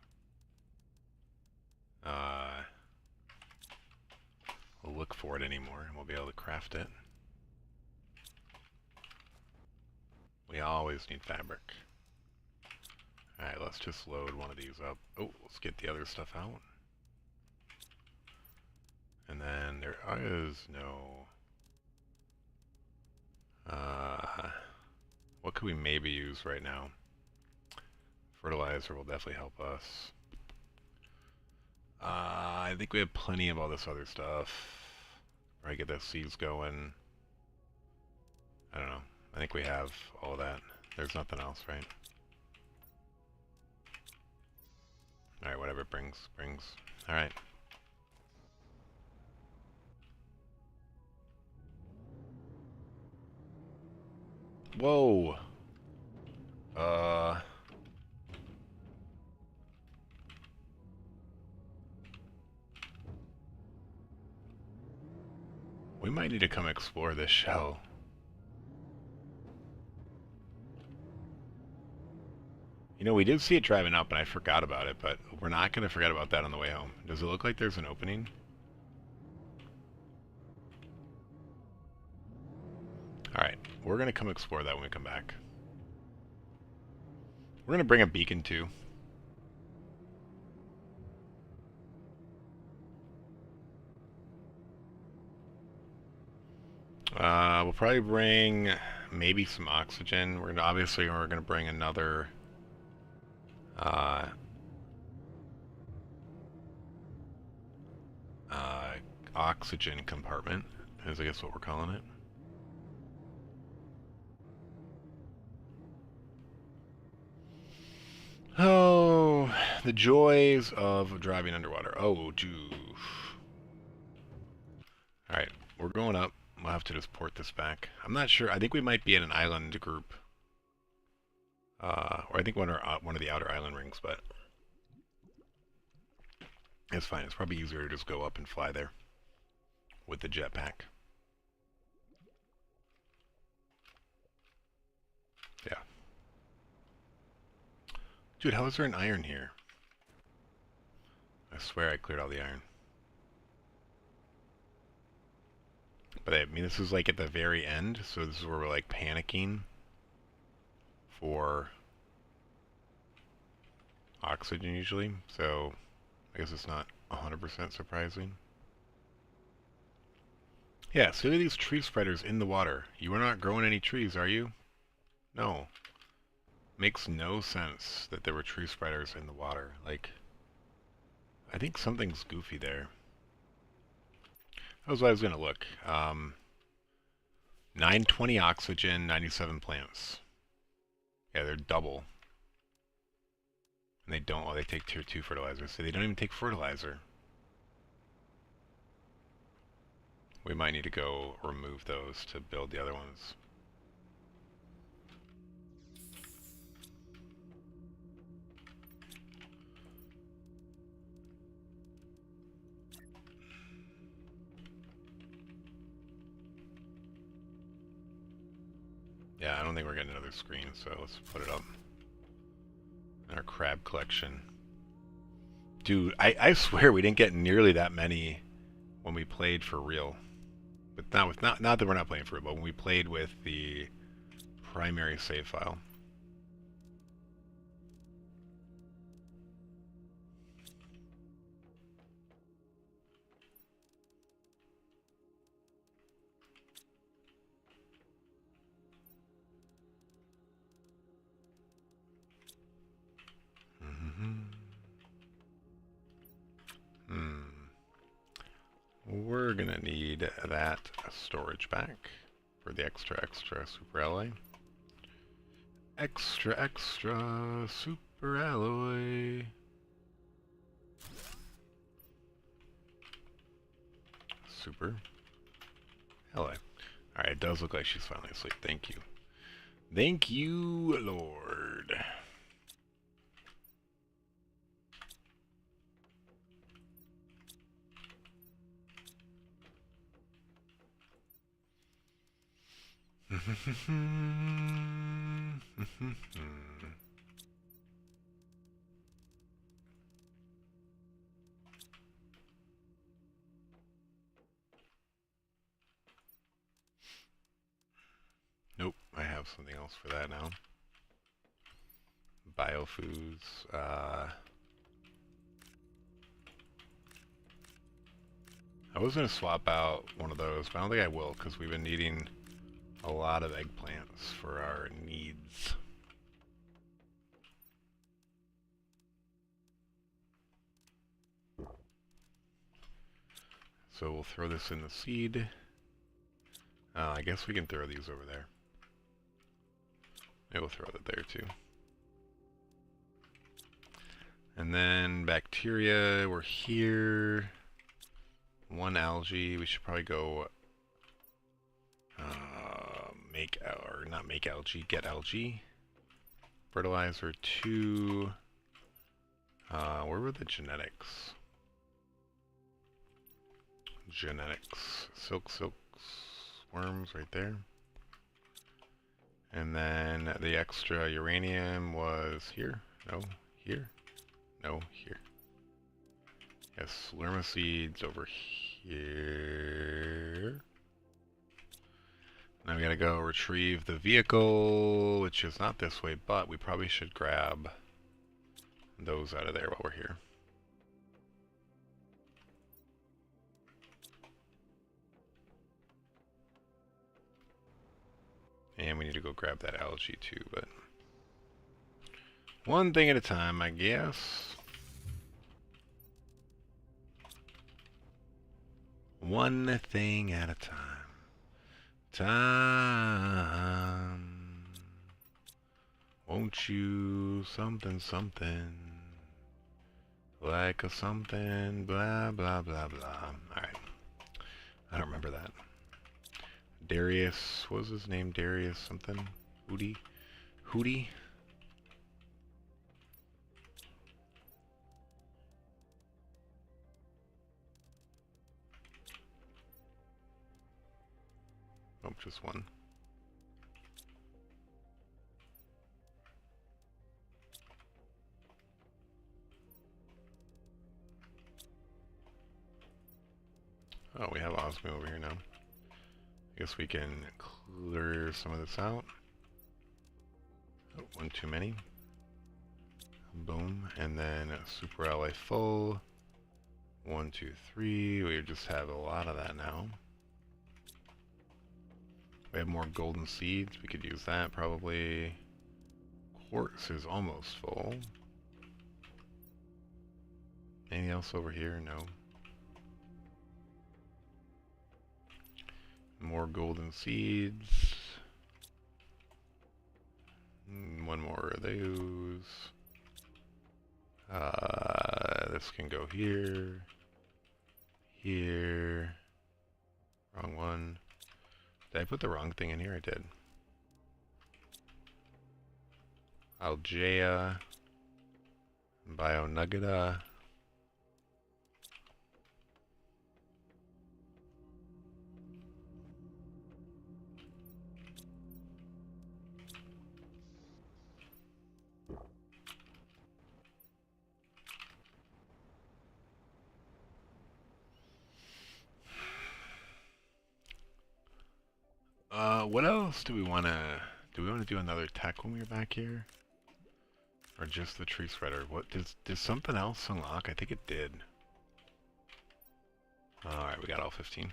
look for it anymore, and we'll be able to craft it. We always need fabric. Alright, let's just load one of these up. Oh, let's get the other stuff out. And then there is no... what could we maybe use right now? Fertilizer will definitely help us. I think we have plenty of all this other stuff. Probably get the seeds going. I don't know. I think we have all that. There's nothing else, right? Alright, whatever it brings. Alright. Whoa! We might need to come explore this shell. You know, we did see it driving up and I forgot about it, but we're not going to forget about that on the way home. Does it look like there's an opening? Alright, we're going to come explore that when we come back. We're going to bring a beacon too. We'll probably bring maybe some oxygen. We're gonna bring another oxygen compartment, is I guess what we're calling it. Oh, the joys of driving underwater. Oh, geez. Alright, we're going up. We'll have to just port this back. I'm not sure. I think we might be in an island group. Or I think one of the outer island rings, but it's fine. It's probably easier to just go up and fly there with the jetpack. Dude, how is there an iron here? I swear I cleared all the iron. But I mean, this is like at the very end, so this is where we're like panicking for oxygen usually. So I guess it's not 100% surprising. Yeah, so look at these tree spreaders in the water. You are not growing any trees, are you? No. Makes no sense that there were tree spreaders in the water. Like, I think something's goofy there. That was what I was going to look. 920 oxygen, 97 plants. Yeah, they're double. And they don't, oh, they take tier 2 fertilizer, so they don't even take fertilizer. We might need to go remove those to build the other ones. Yeah, I don't think we're getting another screen, so let's put it up. Our crab collection. Dude, I swear we didn't get nearly that many when we played for real. But not that we're not playing for real, but when we played with the primary save file. We're gonna need that storage back for the extra super alloy. Extra super alloy. Super alloy. Alright, it does look like she's finally asleep. Thank you. Thank you, Lord. Nope, I have something else for that now. Biofoods. I was going to swap out one of those, but I don't think I will because we've been needing a lot of eggplants for our needs. So we'll throw this in the seed. I guess we can throw these over there. Maybe we'll throw that there too. And then bacteria, we're here. One algae, we should probably go get algae. Fertilizer 2. Where were the genetics? Silks, worms right there. And then the extra uranium was here. No, here. No, here. Yes, lerma seeds over here. Now we gotta go retrieve the vehicle, which is not this way, but we probably should grab those out of there while we're here. And we need to go grab that algae too, but one thing at a time, I guess. One thing at a time. Won't you something like a something blah blah blah blah. Alright. I don't remember that. Darius, what was his name? Darius something? Hootie? Oh, just one. Oh, we have Osmo over here now. I guess we can clear some of this out. Oh, one too many. Boom. And then Super Ally full. 1, 2, 3. We just have a lot of that now. We have more golden seeds. We could use that probably. Quartz is almost full. Anything else over here? No. More golden seeds. One more of those. This can go here. Here. Wrong one. Did I put the wrong thing in here? I did. Algea. Bionuggeta. What else do we want to... Do we want to do another tech when we're back here? Or just the tree spreader? What did something else unlock? I think it did. Alright, we got all 15.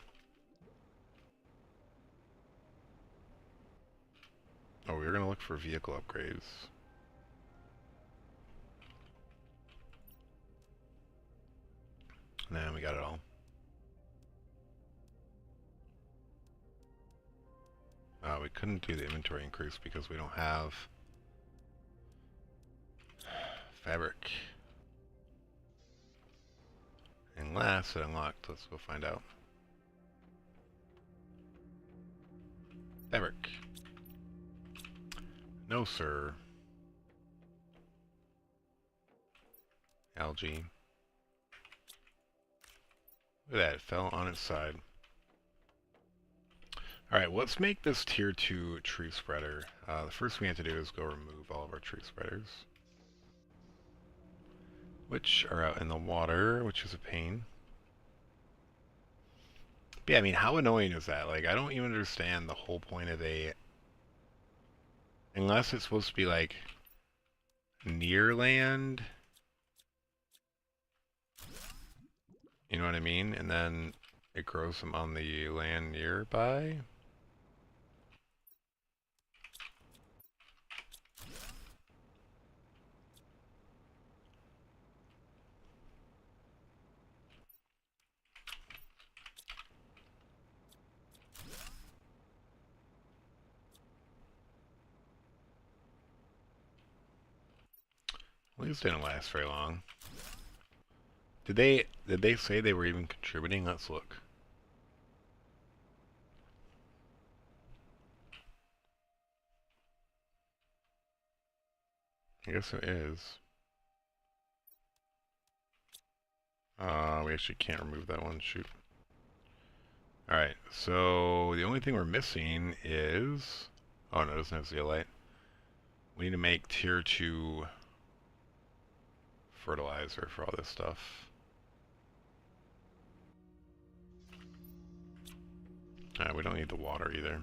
Oh, we were going to look for vehicle upgrades. Nah, we got it all. We couldn't do the inventory increase because we don't have fabric. Unless it unlocked. Let's go find out. Fabric. No, sir. Algae. Look at that, it fell on its side. Alright, let's make this tier 2 tree spreader. The first thing we have to do is go remove all of our tree spreaders, which are out in the water, which is a pain. But yeah, I mean, how annoying is that? Like, I don't even understand the whole point of a... Unless it's supposed to be, like, near land. You know what I mean? And then it grows them on the land nearby. Well, these didn't last very long. Did they say they were even contributing? Let's look. I guess it is. We actually can't remove that one. Shoot. Alright, so the only thing we're missing is... Oh no, it doesn't have zeolite. We need to make tier 2 fertilizer for all this stuff. We don't need the water either.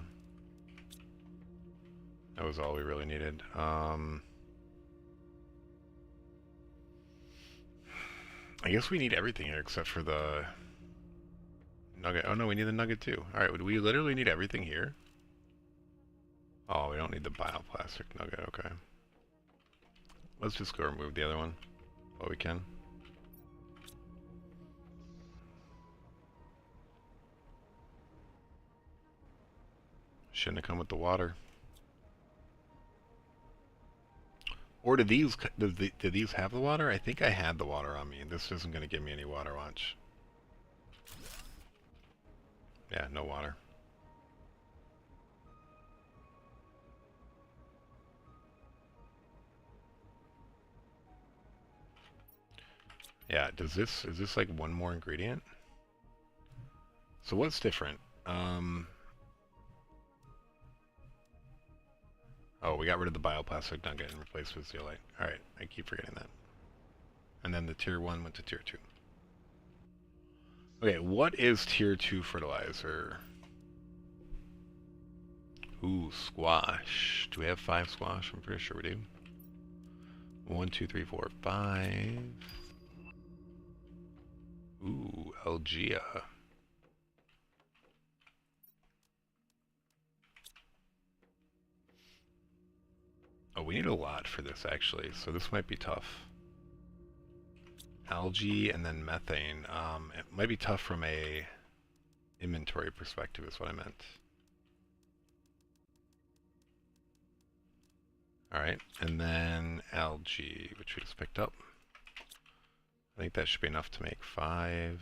That was all we really needed. I guess we need everything here except for the nugget. Oh no, we need the nugget too. Alright, would we literally need everything here? Oh, we don't need the bioplastic nugget, okay. Let's just go remove the other one while we can. Shouldn't have come with the water. Or do these have the water? I think I had the water on me, and this isn't going to give me any water. Watch. Yeah, no water. Yeah, is this like one more ingredient? So what's different? Oh, we got rid of the bioplastic nugget and replaced with zeolite. Alright, I keep forgetting that. And then the tier 1 went to tier 2. Okay, what is tier 2 fertilizer? Ooh, squash. Do we have 5 squash? I'm pretty sure we do. 1, 2, 3, 4, 5. Ooh, Algia. Oh, we need a lot for this, actually, so this might be tough. Algae and then methane. It might be tough from a inventory perspective is what I meant. Alright, and then algae, which we just picked up. I think that should be enough to make 5.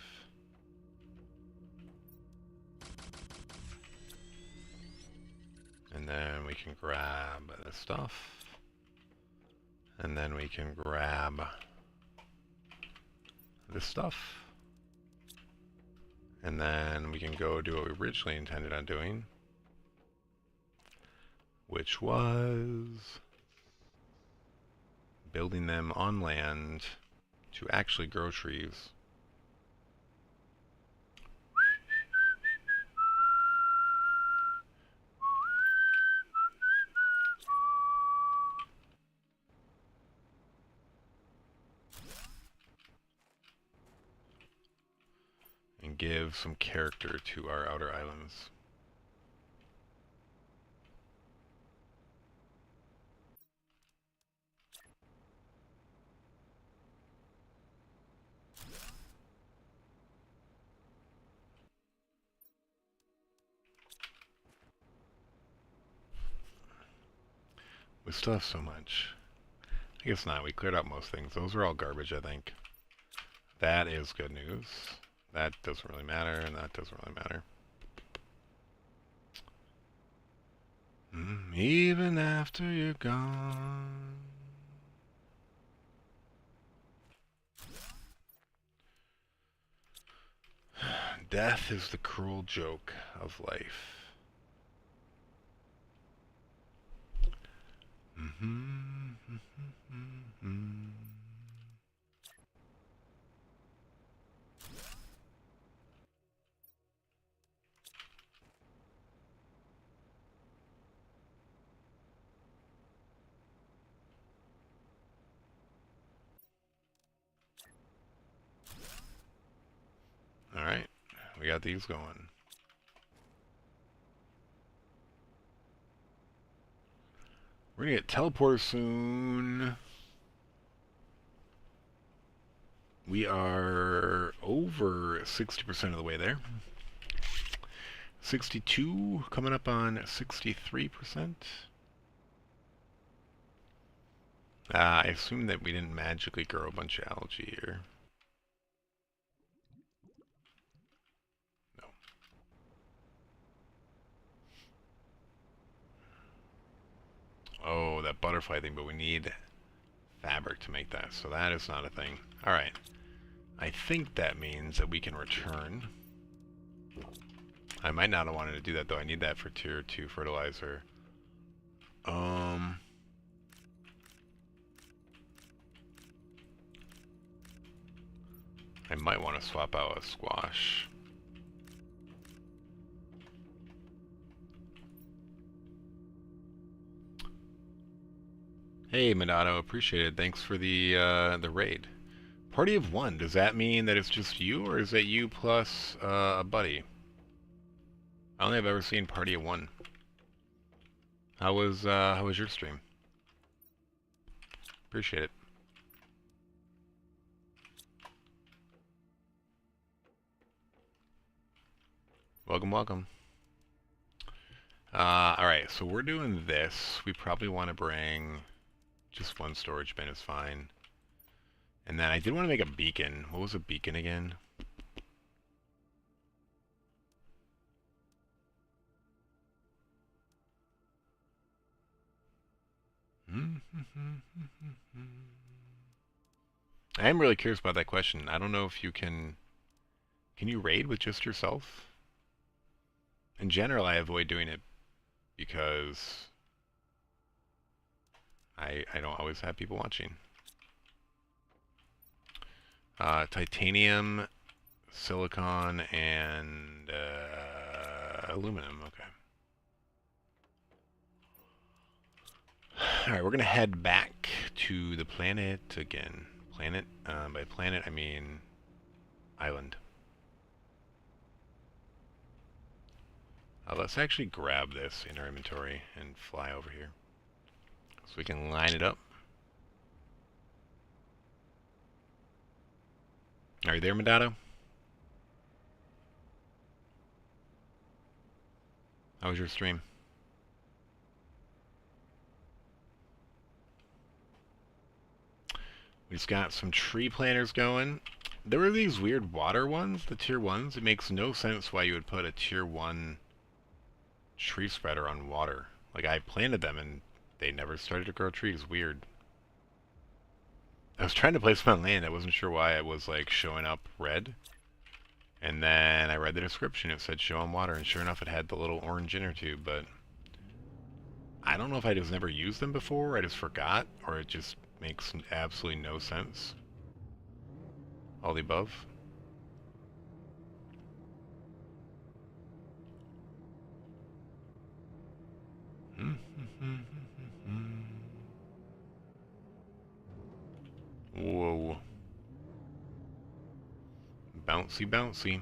And then we can grab this stuff. And then we can grab this stuff. And then we can go do what we originally intended on doing, which was building them on land to actually grow trees. And give some character to our outer islands. We still have so much. I guess not. We cleared out most things. Those are all garbage, I think. That is good news. That doesn't really matter, and that doesn't really matter. Even after you're gone. Death is the cruel joke of life. Alright, we got these going. We're gonna get teleporters soon. We are over 60% of the way there. 62, coming up on 63%. I assume that we didn't magically grow a bunch of algae here. No. Oh, that butterfly thing, but we need fabric to make that, so that is not a thing. Alright. I think that means that we can return. I might not have wanted to do that, though. I need that for tier 2 fertilizer. I might want to swap out a squash. Hey, Minato, appreciate it. Thanks for the raid. Party of 1, does that mean that it's just you, or is it you plus a buddy? I don't think I've ever seen Party of 1. How was your stream? Appreciate it. Welcome, welcome. Alright, so we're doing this. We probably want to bring just one storage bin is fine. And then I did want to make a beacon. What was a beacon again? I am really curious about that question. I don't know if you can... Can you raid with just yourself? In general, I avoid doing it because I don't always have people watching. Titanium silicon and aluminum. Okay. Alright, we're going to head back to the planet again. Planet? By planet, I mean island. Let's actually grab this in our inventory and fly over here. So we can line it up. Are you there, Madado? How was your stream? We just got some tree planters going. There were these weird water ones, the tier 1s. It makes no sense why you would put a tier 1 tree spreader on water. Like, I planted them and they never started to grow trees. Weird. I was trying to place them on land. I wasn't sure why it was, like, showing up red. And then I read the description. It said show on water, and sure enough it had the little orange inner tube, but I don't know if I just never used them before, I just forgot, or it just makes absolutely no sense. All the above. Whoa. Bouncy, bouncy.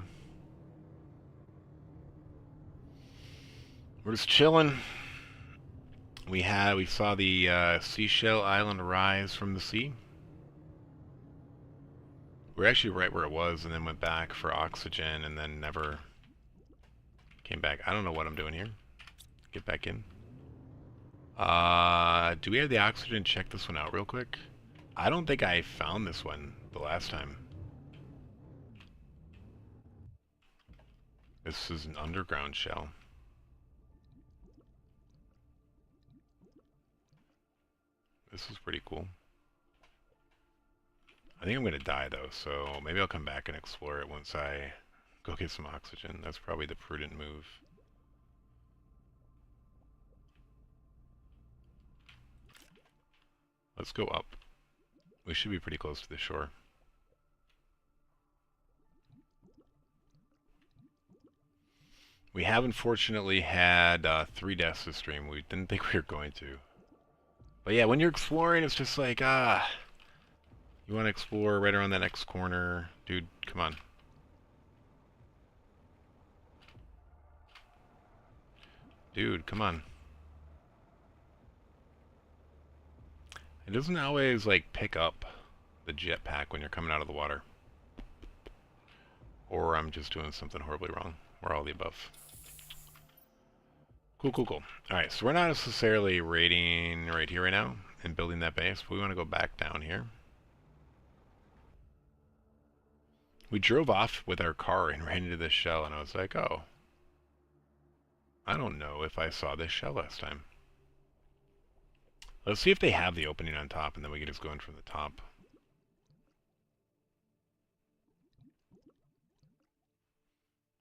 We're just chilling. We saw the seashell island rise from the sea. We're actually right where it was, and then went back for oxygen, and then never came back. I don't know what I'm doing here. Get back in. Do we have the oxygen? Check this one out real quick. I don't think I found this one the last time. This is an underground shell. This is pretty cool. I think I'm gonna die though, so maybe I'll come back and explore it once I go get some oxygen. That's probably the prudent move. Let's go up. We should be pretty close to the shore. We have unfortunately had 3 deaths this stream. We didn't think we were going to. But yeah, when you're exploring, it's just like, you want to explore right around that next corner. Dude, come on. Dude, come on. It doesn't always, like, pick up the jetpack when you're coming out of the water. Or I'm just doing something horribly wrong. Or all the above. Cool, cool, cool. Alright, so we're not necessarily raiding right here right now and building that base, but we want to go back down here. We drove off with our car and ran into this shell, and I was like, oh. I don't know if I saw this shell last time. Let's see if they have the opening on top, and then we can just go in from the top.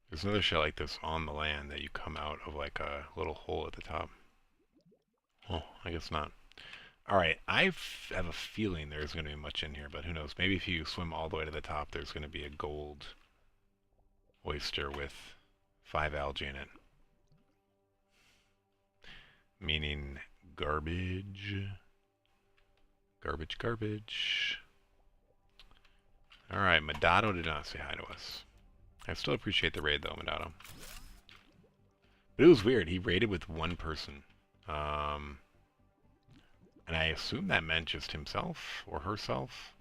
There's another shell like this on the land that you come out of like a little hole at the top. Oh, I guess not. Alright, I have a feeling there's going to be much in here, but who knows. Maybe if you swim all the way to the top, there's going to be a gold oyster with 5 algae in it. Meaning garbage. Garbage, garbage. Alright, Madado did not say hi to us. I still appreciate the raid though, Madado. But it was weird. He raided with one person. And I assume that meant just himself or herself.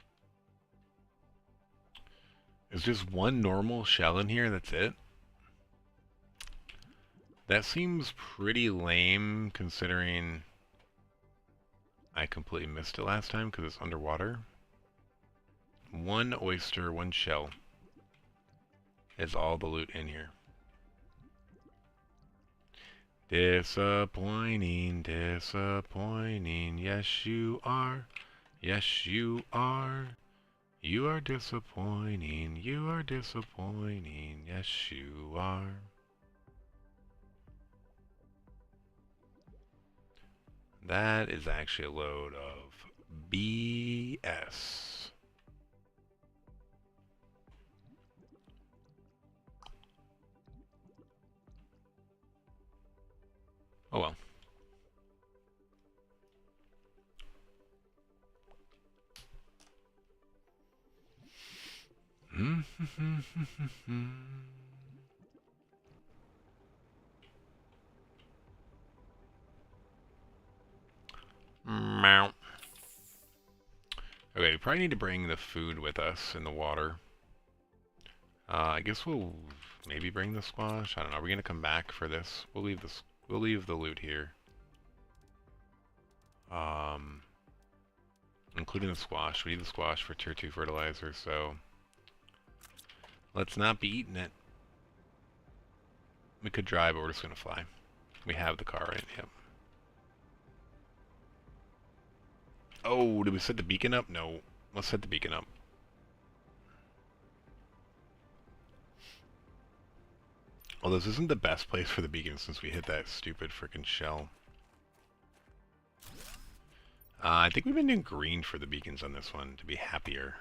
Is just one normal shell in here, that's it? That seems pretty lame considering I completely missed it last time because it's underwater. One oyster, one shell is all the loot in here. Disappointing, disappointing. Yes, you are. Yes, you are. You are disappointing. You are disappointing. Yes, you are. That is actually a load of BS. Oh well. Meow. Okay, we probably need to bring the food with us in the water. I guess we'll maybe bring the squash. I don't know. Are we gonna come back for this? We'll leave this. We'll leave the loot here. Including the squash. We need the squash for tier 2 fertilizer, so let's not be eating it. We could drive, but we're just gonna fly. We have the car, right? Yep. Oh, did we set the beacon up? No. Let's set the beacon up. Well, this isn't the best place for the beacon since we hit that stupid frickin' shell. I think we've been doing green for the beacons on this one to be happier.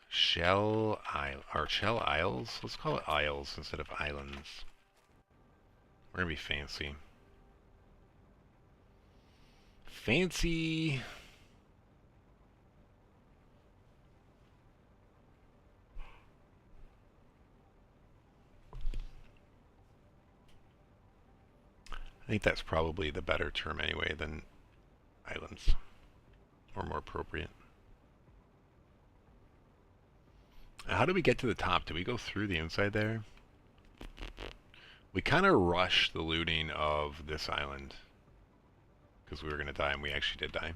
Shell Isles? Let's call it Isles instead of islands. We're gonna be fancy. Fancy! I think that's probably the better term anyway than islands. Or more appropriate. How do we get to the top? Did we go through the inside there? We kind of rushed the looting of this island. Because we were going to die, and we actually did die.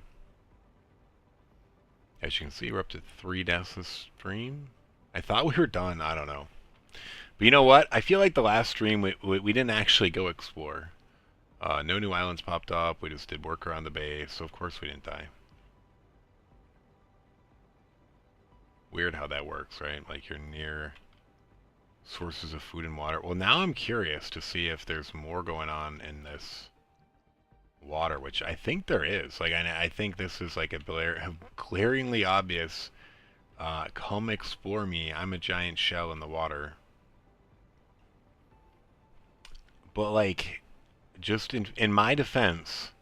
As you can see, we're up to 3 deaths this stream. I thought we were done. I don't know. But you know what? I feel like the last stream, we didn't actually go explore. No new islands popped up. We just did work around the base, so of course we didn't die. Weird how that works, right? Like you're near sources of food and water. Well, now I'm curious to see if there's more going on in this water, which I think there is. Like, I think this is like a glaringly obvious, come explore me, I'm a giant shell in the water. But like, just in my defense,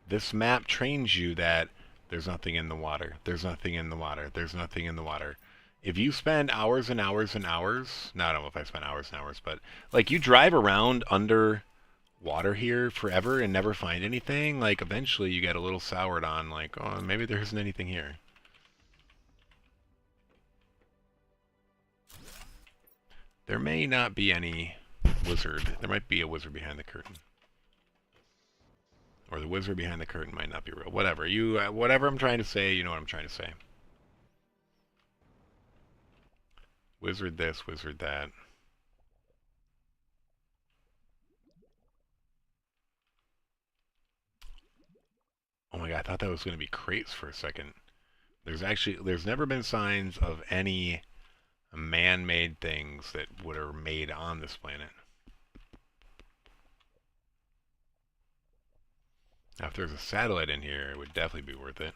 this map trains you that there's nothing in the water, there's nothing in the water, there's nothing in the water. If you spend hours and hours and hours, no, I don't know if I spent hours and hours, but like you drive around under water here forever and never find anything, like eventually you get a little soured on like, oh, maybe there isn't anything here. There may not be any wizard. There might be a wizard behind the curtain. Or the wizard behind the curtain might not be real. Whatever. Whatever I'm trying to say, you know what I'm trying to say. Wizard this, wizard that. Oh my god, I thought that was going to be crates for a second. There's never been signs of any man-made things that were made on this planet. Now, if there's a satellite in here, it would definitely be worth it.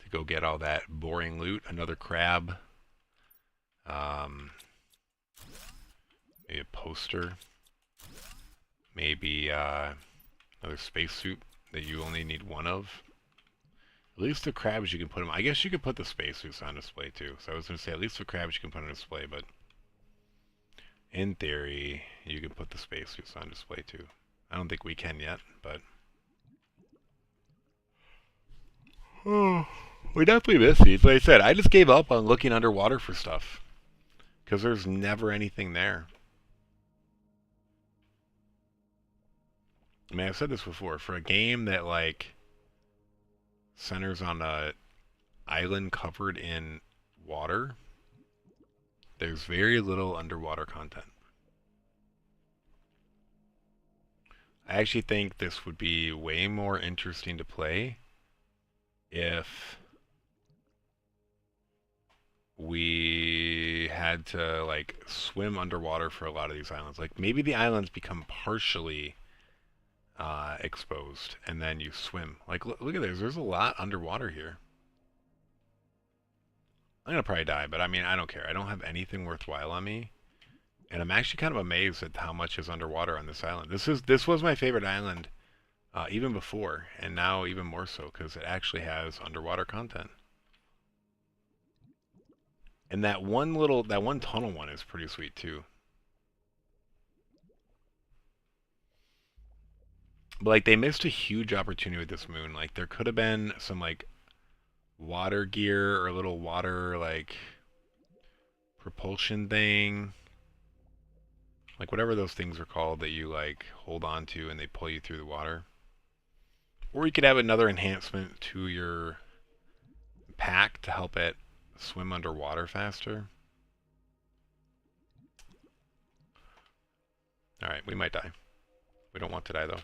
To go get all that boring loot. Another crab. Maybe a poster. Maybe another spacesuit that you only need one of. At least the crabs you can put them. I guess you could put the spacesuits on display too. So I was going to say at least the crabs you can put on display, but in theory you can put the spacesuits on display too. I don't think we can yet, but oh, we definitely miss these. Like I said, I just gave up on looking underwater for stuff because there's never anything there. I mean, I've said this before. For a game that like centers on a island covered in water, there's very little underwater content. I actually think this would be way more interesting to play if we had to like swim underwater for a lot of these islands. Like maybe the islands become partially exposed and then you swim. Like look at this. There's a lot underwater here. I'm gonna probably die, but I mean, I don't care. I don't have anything worthwhile on me. And I'm actually kind of amazed at how much is underwater on this island. This was my favorite island even before, and now even more so because it actually has underwater content. And that one tunnel one is pretty sweet too. But like they missed a huge opportunity with this moon. Like there could have been some like water gear or a little water like propulsion thing. Like whatever those things are called that you like hold on to and they pull you through the water. Or you could have another enhancement to your pack to help it swim underwater faster. Alright, we might die. We don't want to die though.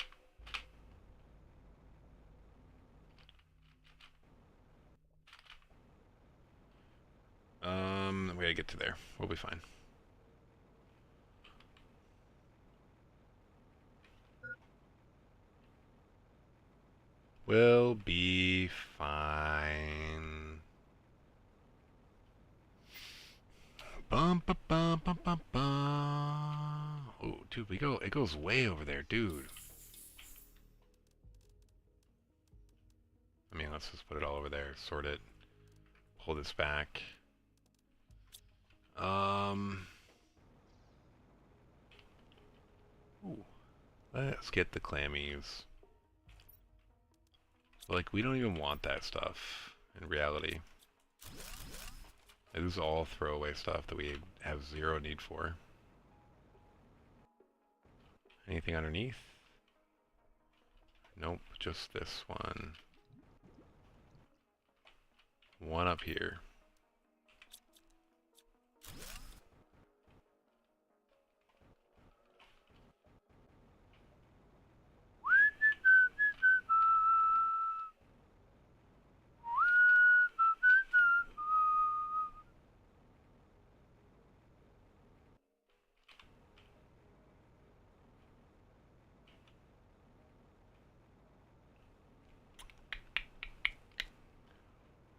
We gotta get to there. We'll be fine. We'll be fine. Bum ba bum bum bum bum. Oh, dude, it goes way over there, dude. I mean, let's just put it all over there, sort it, pull this back. Ooh, let's get the clammies. Like, we don't even want that stuff in reality. This is all throwaway stuff that we have zero need for. Anything underneath? Nope, just this one. One up here.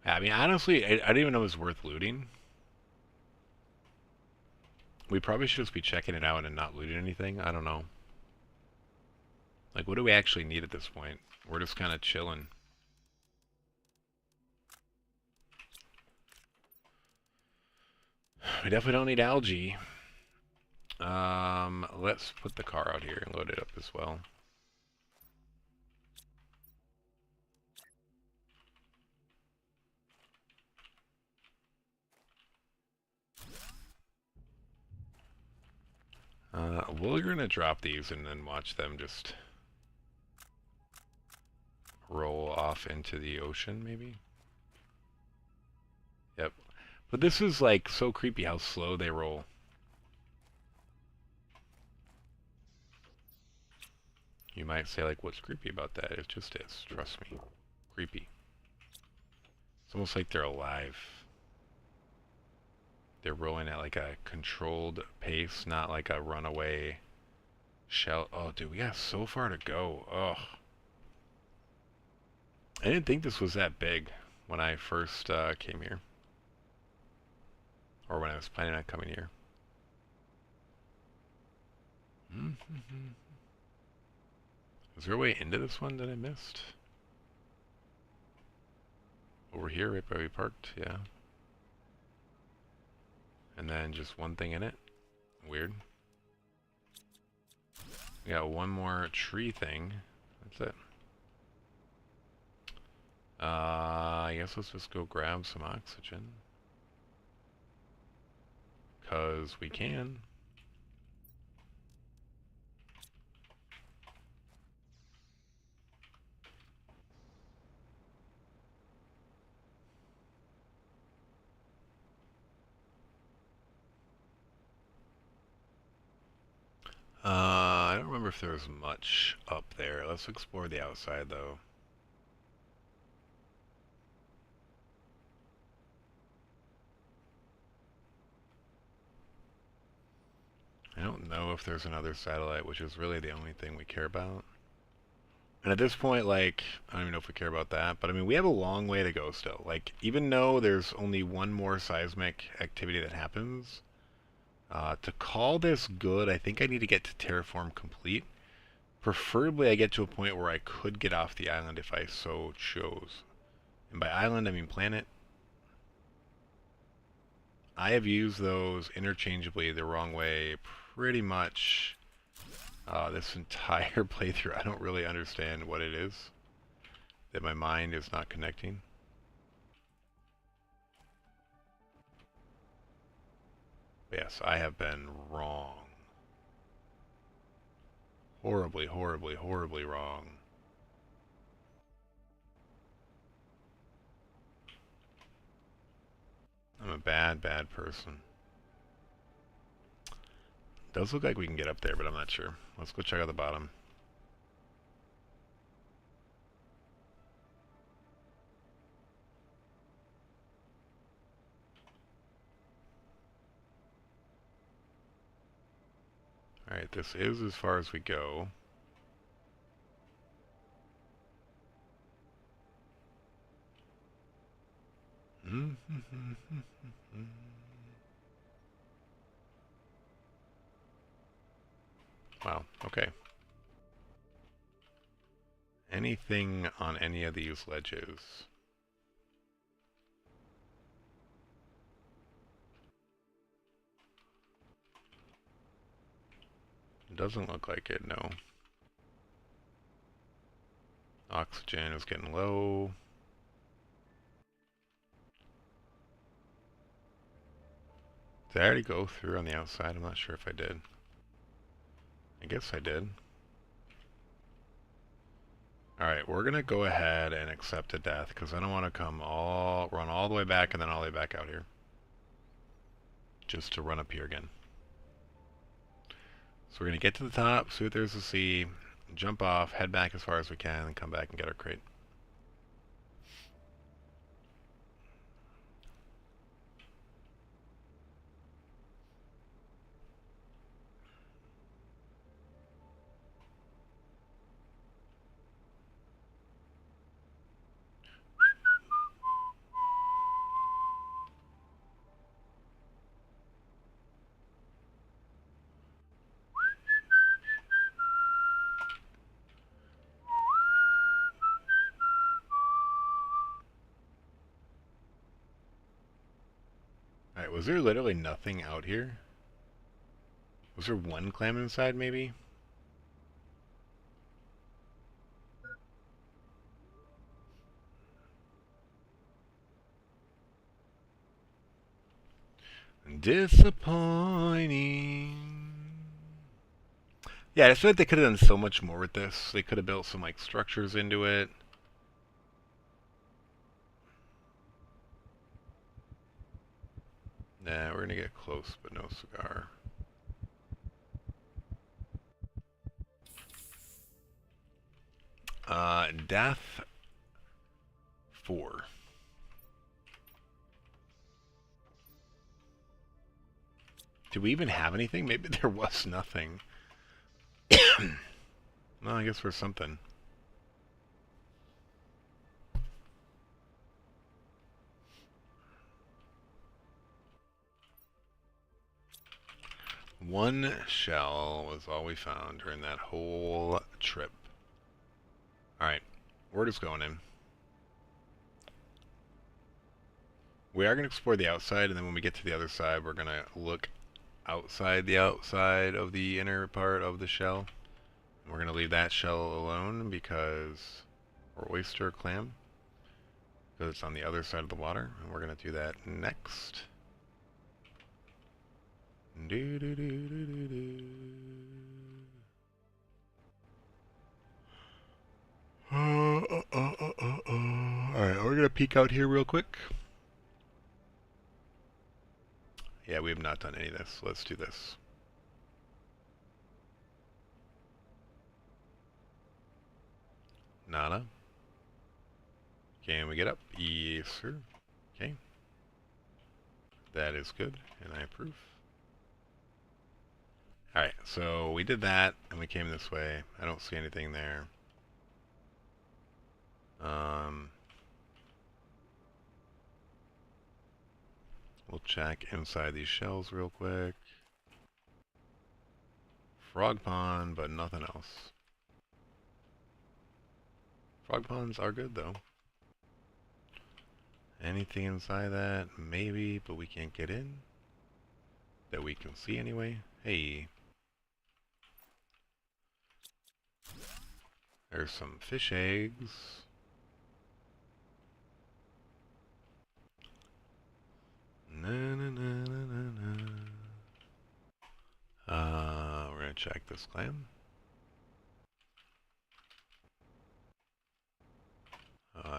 I mean, honestly, I didn't even know it was worth looting. We probably should just be checking it out and not looting anything. I don't know. Like, what do we actually need at this point? We're just kind of chilling. We definitely don't need algae. Let's put the car out here and load it up as well. We're gonna drop these and then watch them just roll off into the ocean, maybe? Yep. But this is like so creepy how slow they roll. You might say like, what's creepy about that? It just is, trust me. Creepy. It's almost like they're alive. They're rolling at like a controlled pace, not like a runaway shell. Oh, dude, we got so far to go. Ugh. I didn't think this was that big when I first came here. Or when I was planning on coming here. Is there a way into this one that I missed? Over here, right by we parked, yeah. And then just one thing in it. Weird. We got one more tree thing. That's it. I guess let's just go grab some oxygen. 'Cause we can. I don't remember if there was much up there. Let's explore the outside, though. I don't know if there's another satellite, which is really the only thing we care about. And at this point, like, I don't even know if we care about that, but I mean, we have a long way to go still. Like, even though there's only one more seismic activity that happens, to call this good, I think I need to get to terraform complete. Preferably, I get to a point where I could get off the island if I so chose. And by island, I mean planet. I have used those interchangeably the wrong way pretty much this entire playthrough. I don't really understand what it is that my mind is not connecting. But yes, I have been wrong. Horribly, horribly, horribly wrong. I'm a bad, bad person. Does look like we can get up there, but I'm not sure. Let's go check out the bottom. Alright, this is as far as we go. Wow, okay. Anything on any of these ledges? Doesn't look like it, no. Oxygen is getting low. Did I already go through on the outside? I'm not sure if I did. I guess I did. Alright, we're gonna go ahead and accept a death, because I don't want to run all the way back and then all the way back out here. Just to run up here again. So we're gonna get to the top, see what there's to see, jump off, head back as far as we can, and come back and get our crate. Alright, was there literally nothing out here? Was there one clam inside, maybe? Disappointing. Yeah, I just feel like they could have done so much more with this. They could have built some, like, structures into it. Nah, we're gonna get close, but no cigar. Death 4. Do we even have anything? Maybe there was nothing. Well, I guess we're something. One shell was all we found during that whole trip. Alright, we're just going in. We are going to explore the outside, and then when we get to the other side, we're going to look outside the outside of the inner part of the shell. We're going to leave that shell alone because, or oyster clam, because it's on the other side of the water, and we're going to do that next. Do, do, do, do, do, do. Alright, we're going to peek out here real quick. Yeah, we have not done any of this. Let's do this. Nada. Can we get up? Yes, sir. Okay. That is good, and I approve. Alright, so we did that, and we came this way. I don't see anything there. check inside these shells real quick. Frog pond, but nothing else. Frog ponds are good though. Anything inside that? Maybe, but we can't get in. That we can see anyway. Hey. There's some fish eggs. Na na na na na na. We're gonna check this clam.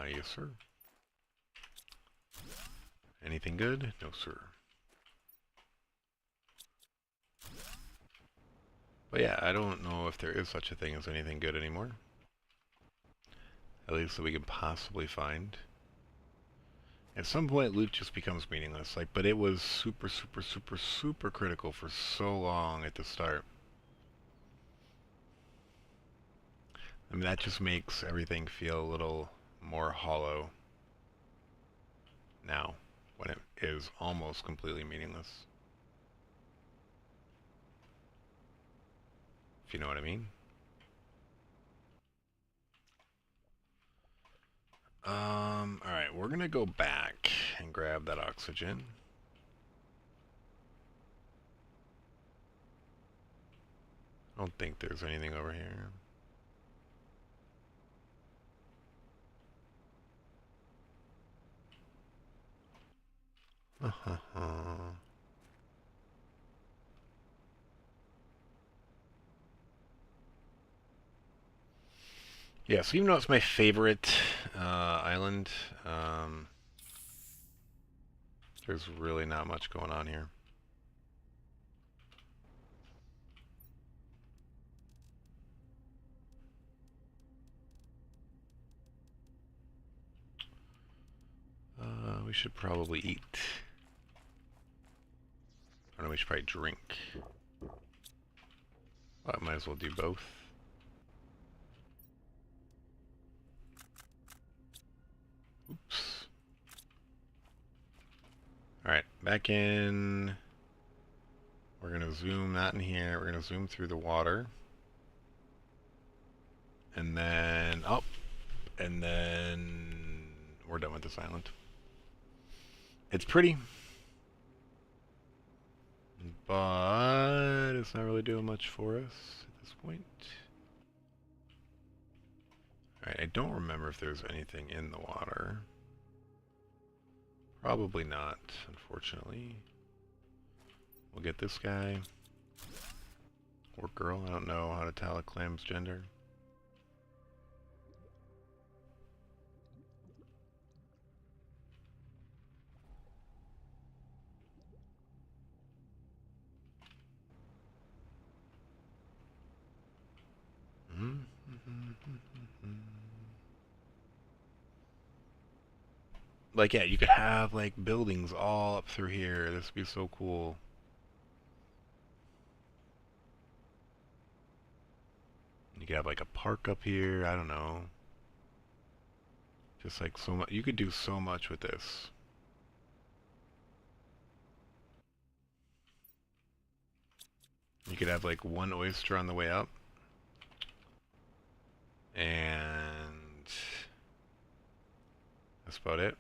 Yes, sir. Anything good? No, sir. But yeah, I don't know if there is such a thing as anything good anymore. At least that we can possibly find. At some point, loot just becomes meaningless. Like, but it was super, super, super, super critical for so long at the start. I mean, that just makes everything feel a little more hollow now, when it is almost completely meaningless. If you know what I mean. Alright, we're gonna go back and grab that oxygen. I don't think there's anything over here. Yeah, so even though it's my favorite island, there's really not much going on here. We should probably eat. I don't know, we should probably drink. Well, I might as well do both. Oops. Alright, back in. We're going to zoom not in here. We're going to zoom through the water. And then up. And then we're done with this island. It's pretty. But it's not really doing much for us at this point. Alright, I don't remember if there's anything in the water. Probably not, unfortunately. We'll get this guy. Or girl, I don't know how to tell a clam's gender. Like, yeah, you could have, like, buildings all up through here. This would be so cool. You could have, like, a park up here. I don't know. Just, like, so much. You could do so much with this. You could have, like, one oyster on the way up. And that's about it.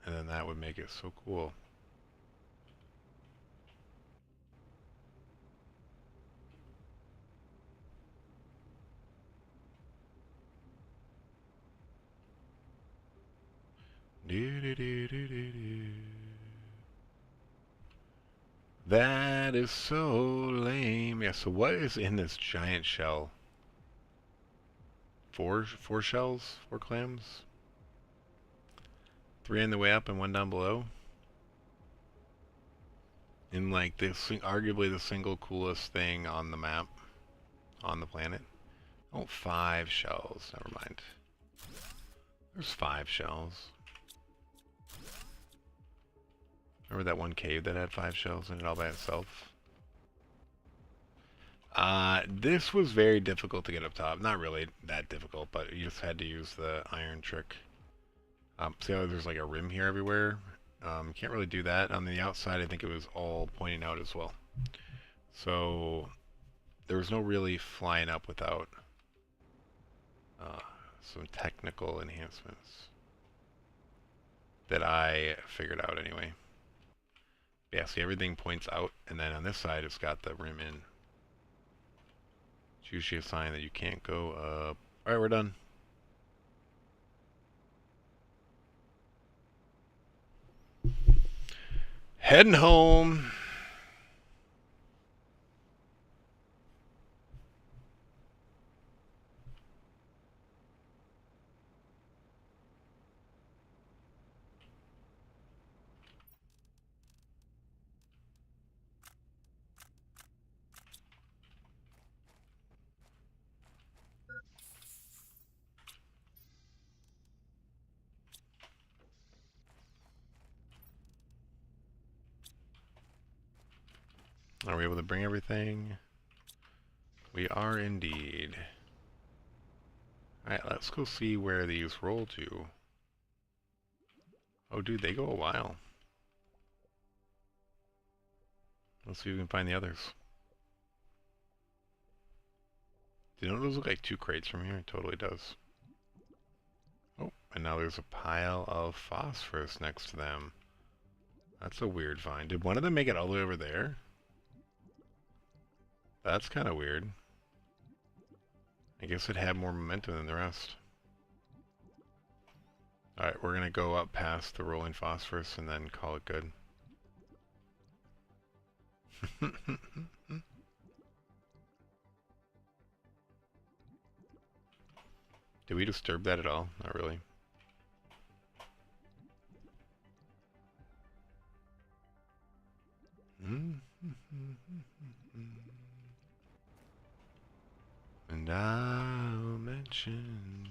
And then that would make it so cool. That is so lame. Yeah, so what is in this giant shell? Four shells? 4 clams? 3 on the way up and 1 down below? In like this, arguably the single coolest thing on the map, on the planet. Oh, 5 shells. Never mind. There's 5 shells. Remember that one cave that had 5 shells in it all by itself? This was very difficult to get up top. Not really that difficult, but you just had to use the iron trick. See how there's like a rim here everywhere? Can't really do that. On the outside, I think it was all pointing out as well. So there was no really flying up without some technical enhancements that I figured out anyway. Yeah, see, everything points out, and then on this side it's got the rim in. It's usually a sign that you can't go up. Alright, we're done. Heading home. Are we able to bring everything? We are indeed. Alright, let's go see where these roll to. Oh, dude, they go a while. Let's see if we can find the others. Do those look like 2 crates from here? It totally does. Oh, and now there's a pile of phosphorus next to them. That's a weird find. Did one of them make it all the way over there? That's kind of weird. I guess it had more momentum than the rest. Alright, we're gonna go up past the rolling phosphorus and then call it good. Did we disturb that at all? Not really. And I'll mention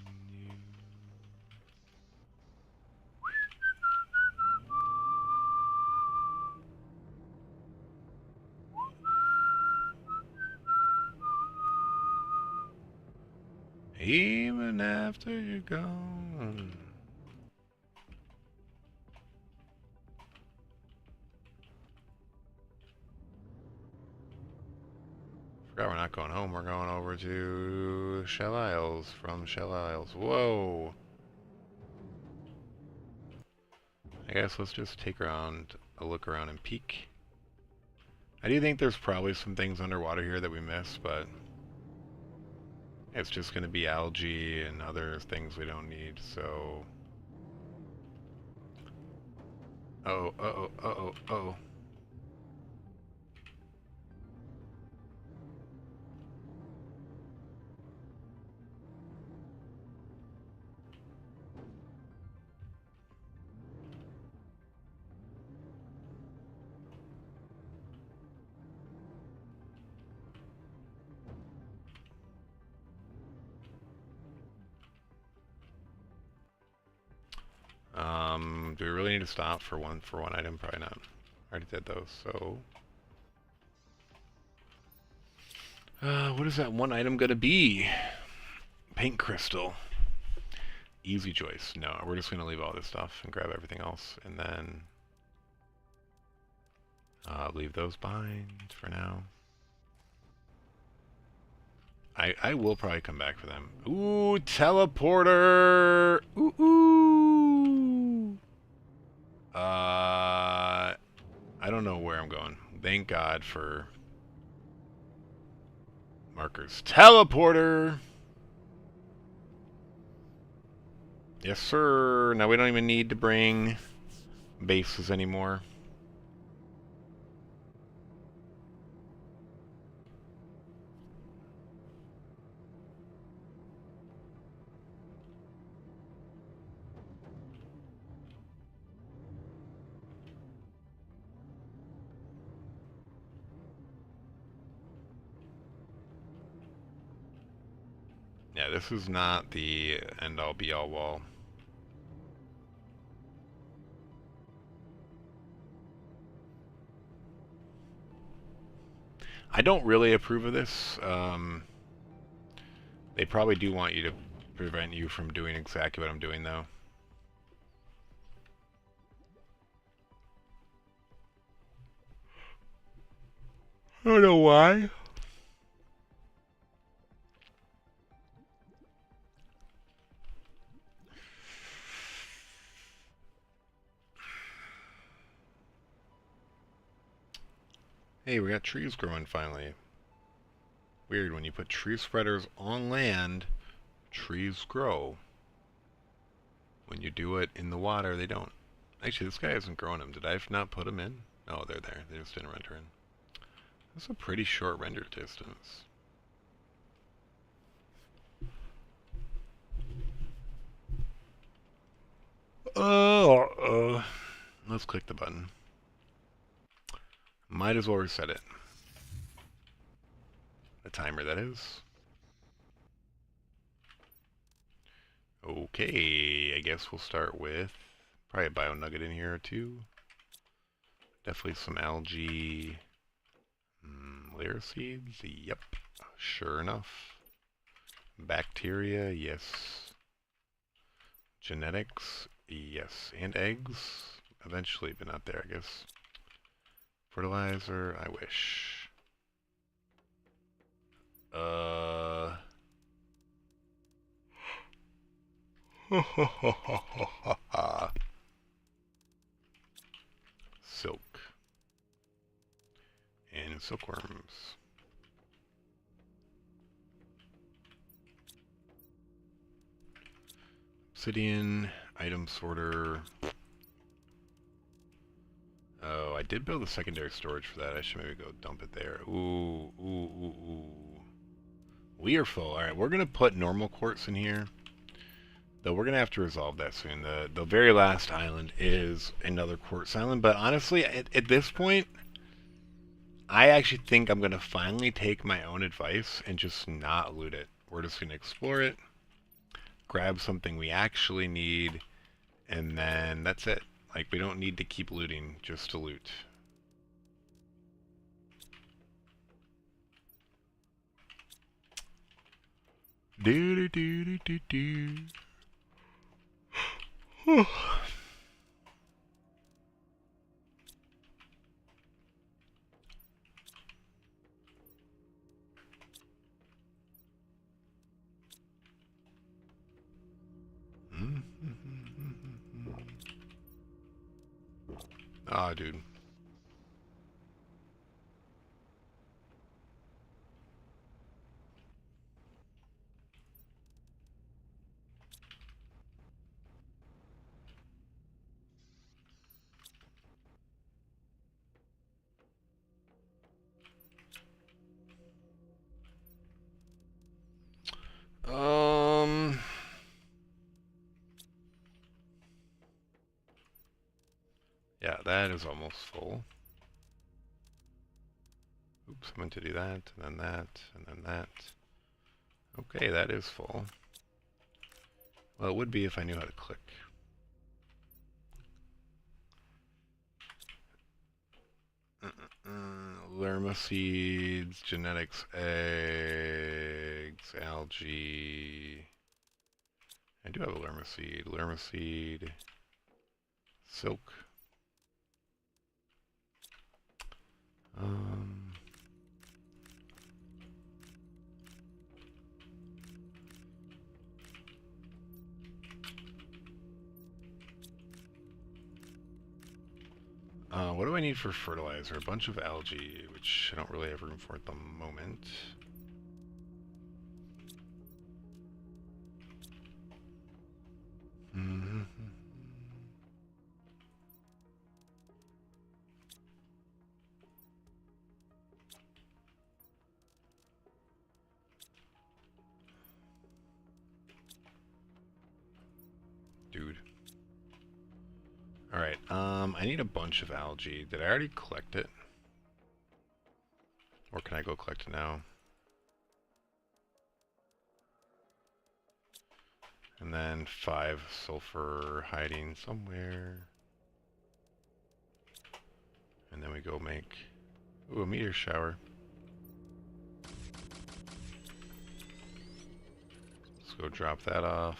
you. Even after you're gone. Forgot we're not going home. We're going over to Shell Isles from Shell Isles. Whoa. I guess let's just take around a look around and peek. I do think there's probably some things underwater here that we missed, but it's just going to be algae and other things we don't need, so... Uh-oh, uh-oh, uh-oh, uh-oh. Do we really need to stop for one item? Probably not. I already did those, so... what is that one item gonna be? Paint crystal. Easy choice. No, we're just gonna leave all this stuff and grab everything else, and then... leave those behind for now. I will probably come back for them. Ooh, teleporter! Ooh, ooh! I don't know where I'm going. Thank God for markers. Teleporter! Yes, sir. Now we don't even need to bring bases anymore. Yeah, this is not the end-all be-all wall. I don't really approve of this. They probably do want you to prevent you from doing exactly what I'm doing, though. I don't know why. Hey, we got trees growing finally. Weird, when you put tree spreaders on land, trees grow. When you do it in the water, they don't. Actually, this guy hasn't grown them. Did I not put them in? No, they're there. They just didn't render in. That's a pretty short render distance. Let's click the button. Might as well reset it. The timer, that is. Okay, I guess we'll start with probably a bio nugget in here or two. Definitely some algae. Lyra seeds? Yep. Sure enough. Bacteria? Yes. Genetics? Yes. And eggs? Eventually, but not there, I guess. Fertilizer? I wish. Silk. And silkworms. Obsidian. Item sorter. Oh, I did build a secondary storage for that. I should maybe go dump it there. Ooh, ooh, ooh, ooh. We are full. Alright, we're going to put normal quartz in here. Though we're going to have to resolve that soon. The very last island is another quartz island. But honestly, at this point, I actually think I'm going to finally take my own advice and just not loot it. We're just going to explore it, grab something we actually need, and then that's it. Like, we don't need to keep looting just to loot. Do do do do do do. Ah, dude. Yeah, that is almost full. Oops, I meant to do that, and then that, and then that. Okay, that is full. Well, it would be if I knew how to click. Lerma seeds, genetics, eggs, algae. I do have a lerma seed, silk. What do I need for fertilizer? A bunch of algae, which I don't really have room for at the moment. Dude. Alright, I need a bunch of algae. Did I already collect it? Or can I go collect it now? And then 5 sulfur hiding somewhere. And then we go make... Ooh, a meteor shower. Let's go drop that off.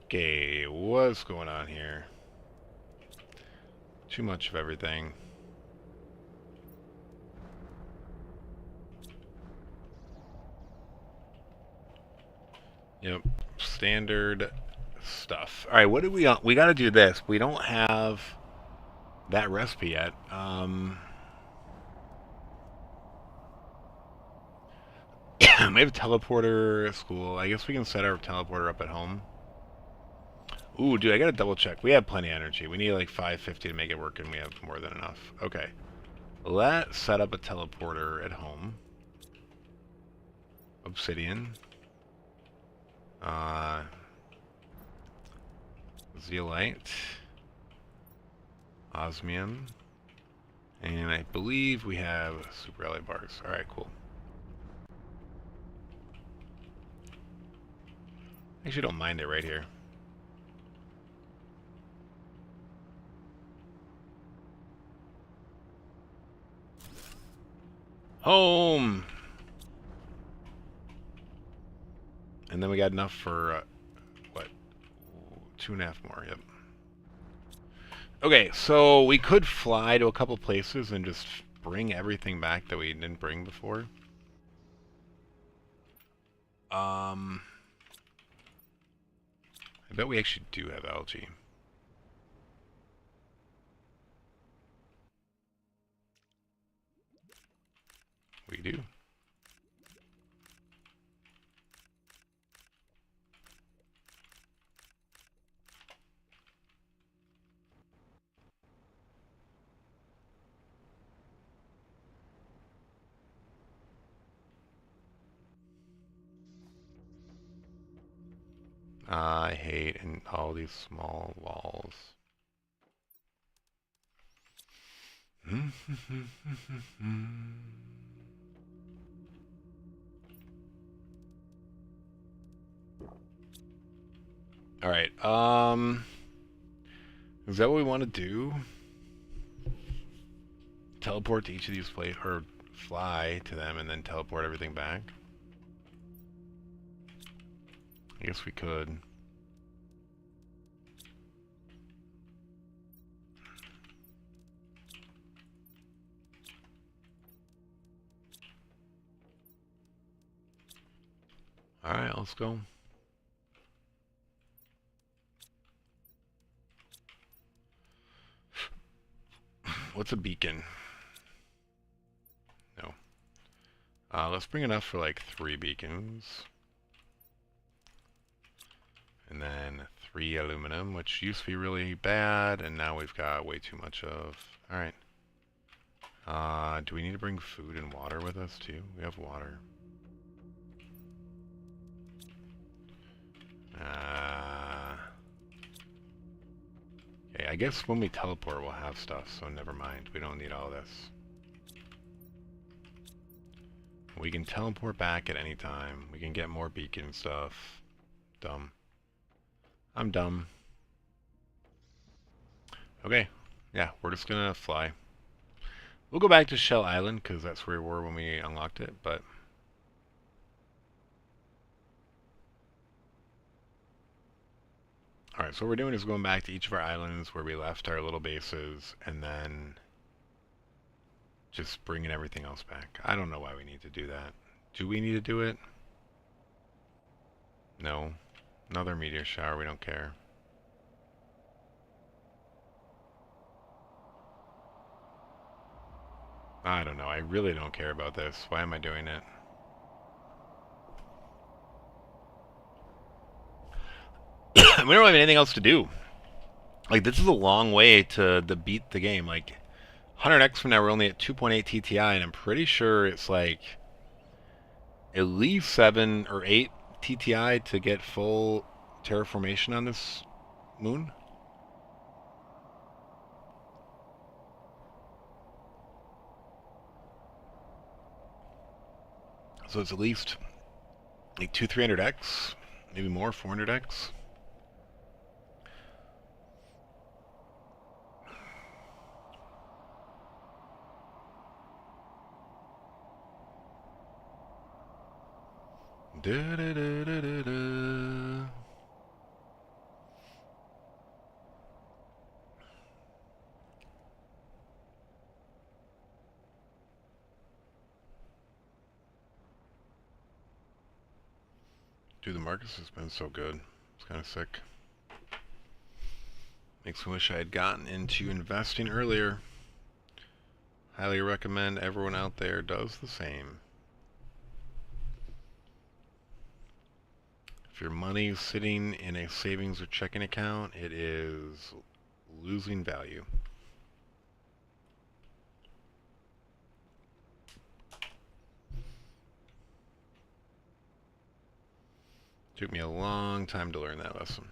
Okay, what's going on here? Too much of everything. Yep, standard stuff. All right, what do we got? We got to do this. We don't have that recipe yet. We have a teleporter at school. I guess we can set our teleporter up at home. Ooh, dude, I gotta double check. We have plenty of energy. We need like 550 to make it work, and we have more than enough. Okay. Let's set up a teleporter at home. Obsidian. Zeolite. Osmium. And I believe we have super ally bars. Alright, cool. I actually don't mind it right here. Home! And then we got enough for, what? 2.5 more, yep. Okay, so we could fly to a couple places and just bring everything back that we didn't bring before. I bet we actually do have algae. We do. I hate all these small walls. Alright, is that what we want to do? Teleport to each of these places, or fly to them and then teleport everything back? I guess we could. Alright, let's go. What's a beacon? No. Let's bring enough for like 3 beacons. And then 3 aluminum, which used to be really bad, and now we've got way too much of. Alright. Do we need to bring food and water with us too? We have water. Okay, I guess when we teleport we'll have stuff, so never mind. We don't need all this. We can teleport back at any time. We can get more beacon stuff. Dumb. I'm dumb. Okay. Yeah, we're just gonna fly. We'll go back to Shell Island, because that's where we were when we unlocked it, but... Alright, so what we're doing is going back to each of our islands where we left our little bases, and then just bringing everything else back. I don't know why we need to do that. Do we need to do it? No. Another meteor shower, we don't care. I don't know, I really don't care about this. Why am I doing it? We don't have anything else to do. Like, this is a long way to beat the game. Like, 100x from now, we're only at 2.8 TTI, and I'm pretty sure it's like at least 7 or 8 TTI to get full terraformation on this moon. So it's at least like 300x, maybe more, 400x. Da, da, da, da, da, da. Dude, the Marcus has been so good. It's kind of sick. Makes me wish I had gotten into investing earlier. Highly recommend everyone out there does the same. If your money is sitting in a savings or checking account, it is losing value. Took me a long time to learn that lesson.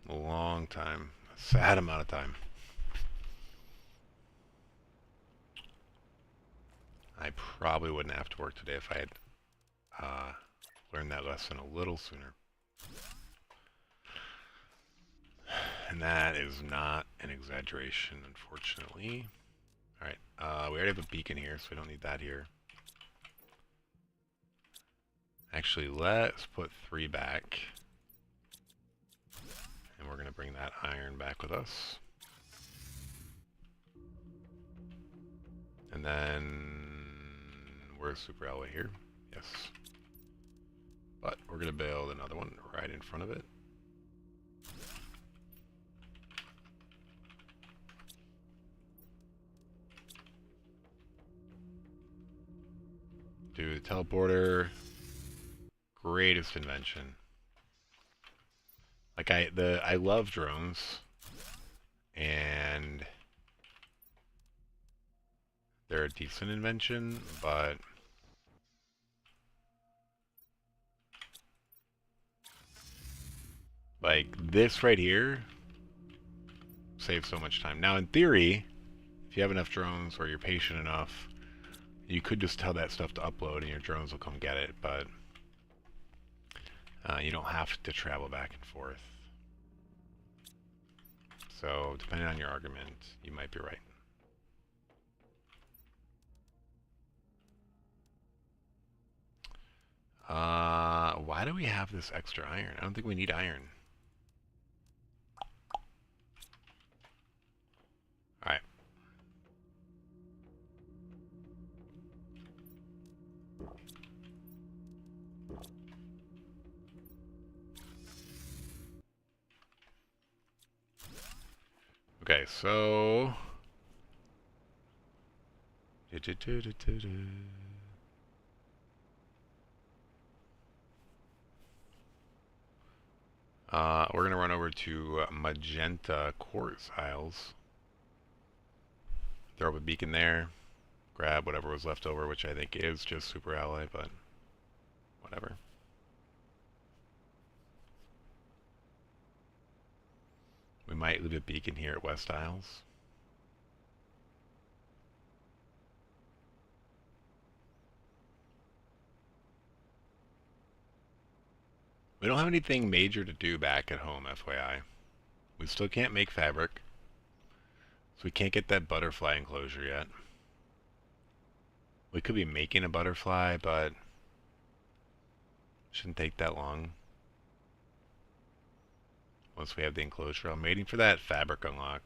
A long time. A sad amount of time. I probably wouldn't have to work today if I had learned that lesson a little sooner. And that is not an exaggeration, unfortunately. Alright, we already have a beacon here, so we don't need that here. Actually, let's put 3 back. And we're going to bring that iron back with us. And then we're a super alloy here. Yes. But we're going to build another one right in front of it. Dude, the teleporter, greatest invention. Like I love drones, and they're a decent invention, but like this right here saves so much time. Now in theory, if you have enough drones or you're patient enough, you could just tell that stuff to upload and your drones will come get it, but you don't have to travel back and forth. So, depending on your argument, you might be right. Why do we have this extra iron? I don't think we need iron. Alright. Okay, so... we're going to run over to Magenta Quartz Isles. Throw up a beacon there. Grab whatever was left over, which I think is just Super Alloy, but whatever. We might leave a beacon here at West Isles. We don't have anything major to do back at home, FYI. We still can't make fabric. So we can't get that butterfly enclosure yet. We could be making a butterfly, but shouldn't take that long. Once we have the enclosure, I'm waiting for that fabric unlock.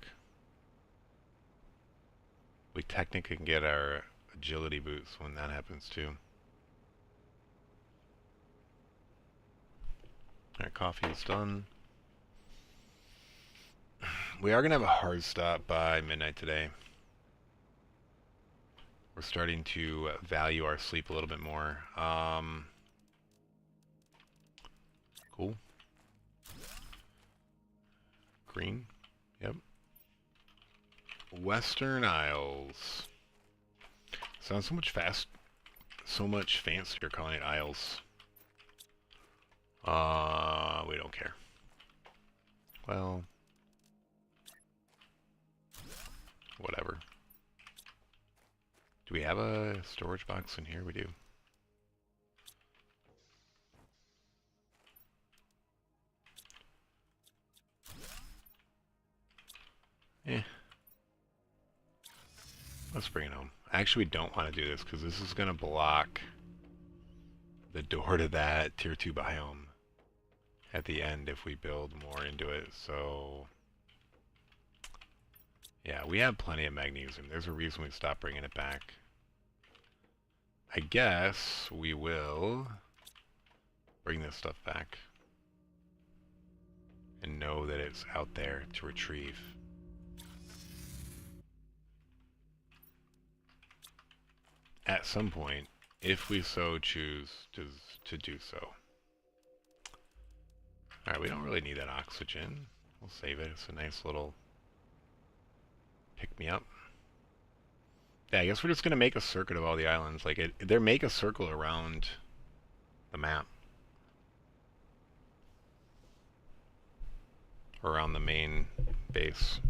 We technically can get our agility boots when that happens too. Alright, coffee is done. We are going to have a hard stop by midnight today. We're starting to value our sleep a little bit more. Cool. Green. Yep. Western Isles. Sounds so much fancier calling it Isles. We don't care. Well, whatever. Do we have a storage box in here? We do. Let's bring it home. Actually, we don't want to do this because this is going to block the door to that tier 2 biome. at the end if we build more into it. So yeah, we have plenty of magnesium. There's a reason we stopped bringing it back. I guess we will bring this stuff back and know that it's out there to retrieve. At some point, if we so choose to do so. Alright, we don't really need that oxygen. We'll save it. It's a nice little pick-me-up. Yeah, I guess we're just going to make a circuit of all the islands. Like, they make a circle around the map. Around the main base.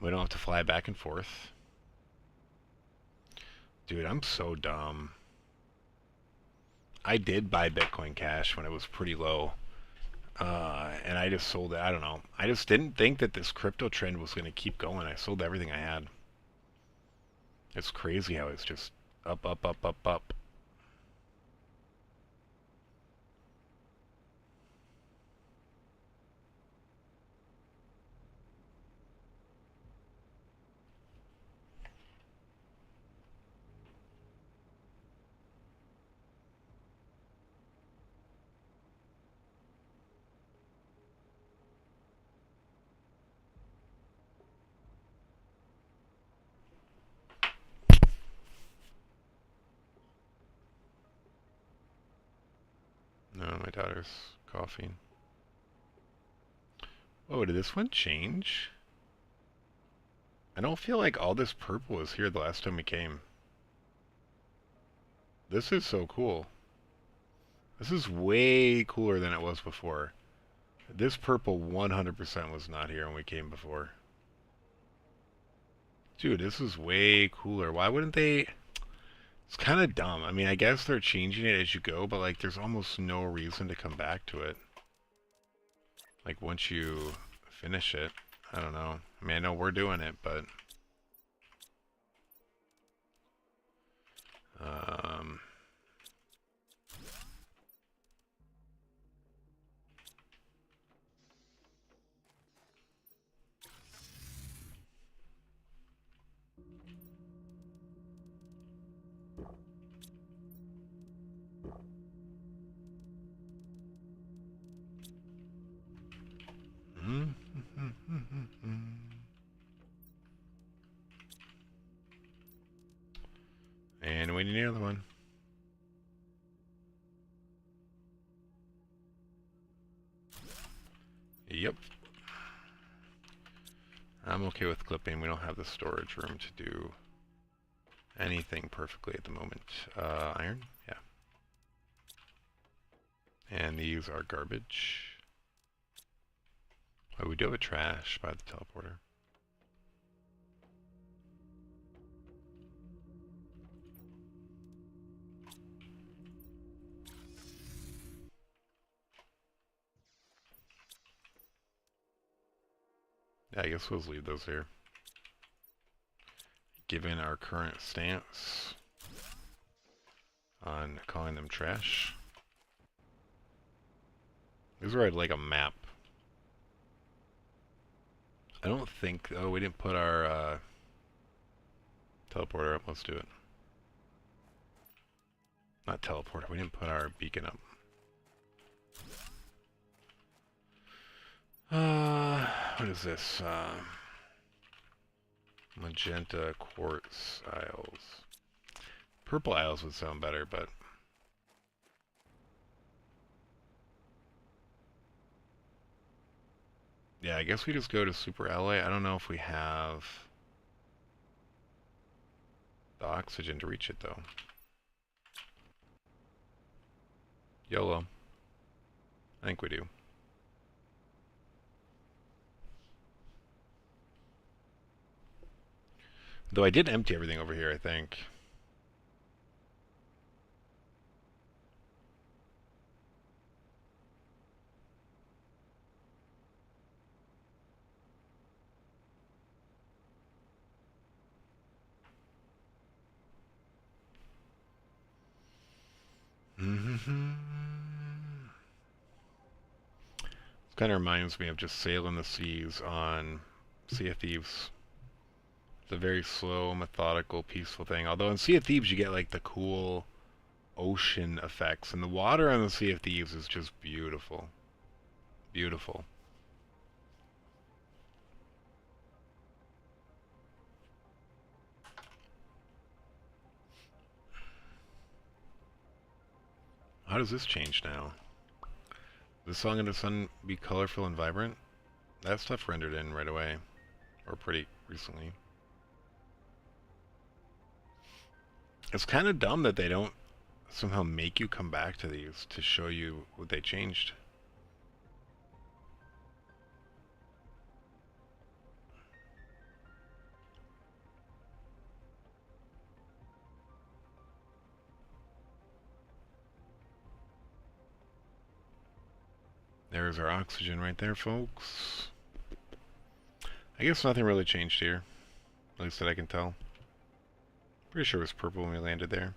We don't have to fly back and forth. Dude, I'm so dumb. I did buy Bitcoin Cash when it was pretty low. And I just sold it. I don't know. I just didn't think that this crypto trend was going to keep going. I sold everything I had. It's crazy how it's just up, up, up, up, up. No, my daughter's coughing. Oh, did this one change? I don't feel like all this purple was here the last time we came. This is so cool. This is way cooler than it was before. This purple 100% was not here when we came before. Dude, this is way cooler. Why wouldn't they... It's kind of dumb. I mean, I guess they're changing it as you go, but like there's almost no reason to come back to it. Like once you finish it, I don't know. I mean, I know we're doing it, but and we need another one. Yep. I'm okay with clipping. We don't have the storage room to do anything perfectly at the moment. Iron? Yeah. And these are garbage. Oh, we do have a trash by the teleporter. Yeah, I guess we'll leave those here. Given our current stance on calling them trash. These are like a map. I don't think... Oh, we didn't put our teleporter up. Let's do it. Not teleporter. We didn't put our beacon up. What is this? Magenta quartz isles. Purple isles would sound better, but... Yeah, I guess we just go to Super Alloy. I don't know if we have the oxygen to reach it, though. YOLO. I think we do. Though I did empty everything over here, I think. Kind of reminds me of just sailing the seas on Sea of Thieves. It's a very slow, methodical, peaceful thing. Although in Sea of Thieves you get like the cool ocean effects, and the water on the Sea of Thieves is just beautiful. Beautiful. How does this change now? Does the Song of the Sun be colorful and vibrant? That stuff rendered in right away. Or pretty recently. It's kind of dumb that they don't somehow make you come back to these to show you what they changed. There's our oxygen right there, folks. I guess nothing really changed here. At least that I can tell. Pretty sure it was purple when we landed there.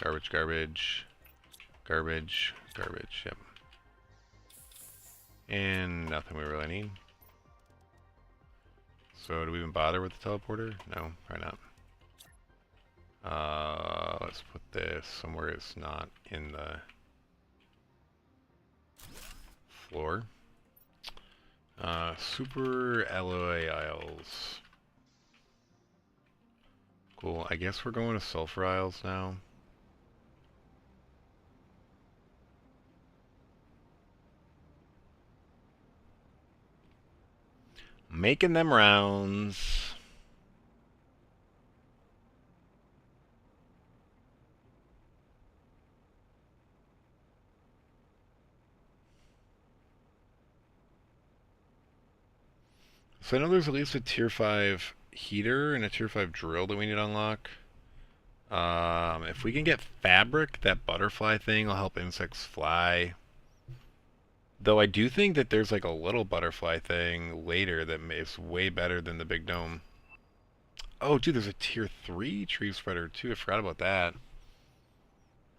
Garbage, garbage, garbage, garbage, yep. And nothing we really need. So do we even bother with the teleporter? No, probably not. Let's put this somewhere it's not in the floor. Super alloy isles. Cool, I guess we're going to sulfur isles now. Making them rounds. So I know there's at least a tier 5 heater and a tier 5 drill that we need to unlock. If we can get fabric, that butterfly thing will help insects fly. Though I do think that there's like a little butterfly thing later that is way better than the big dome. Oh, dude, there's a tier 3 tree spreader too. I forgot about that.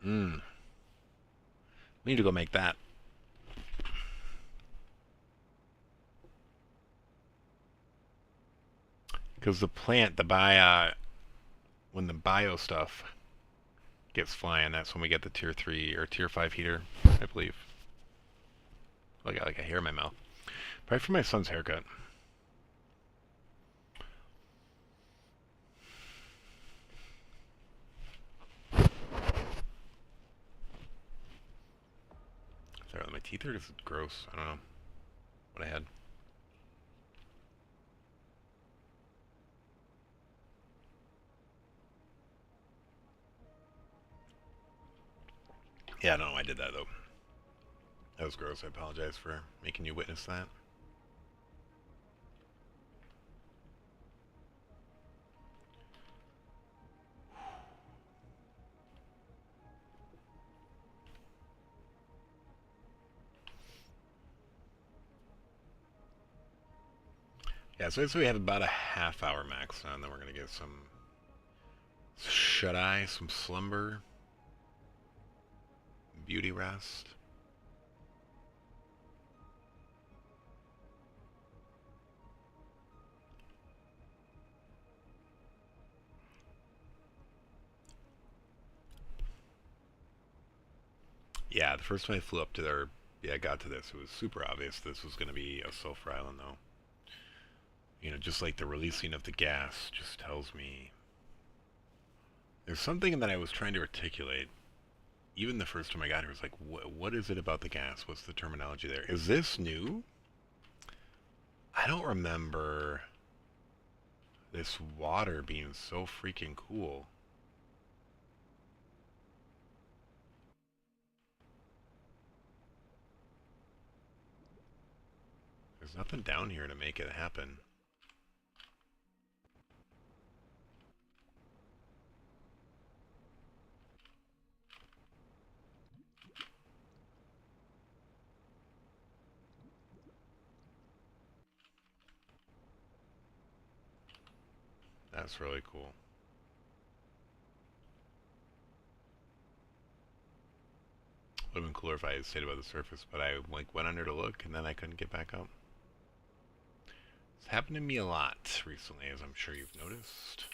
We need to go make that. Because the plant, when the bio stuff gets flying, that's when we get the tier 3 or tier 5 heater, I believe. I got like a hair in my mouth. Probably for my son's haircut. Sorry, my teeth are just gross. I don't know what I had. Yeah, no, I did that though. That was gross. I apologize for making you witness that. Yeah, so we have about a half-hour max now, and then we're going to get some shut-eye, some slumber, beauty rest. Yeah, the first time I flew up to there, yeah, I got to this, it was super obvious this was going to be a sulfur island, though. You know, just like the releasing of the gas just tells me... There's something that I was trying to articulate. Even the first time I got here, was like, what is it about the gas? What's the terminology there? Is this new? I don't remember this water being so freaking cool. There's nothing down here to make it happen. That's really cool. Would have been cooler if I had stayed above the surface, but I like went under to look and then I couldn't get back up. It's happened to me a lot recently, as I'm sure you've noticed.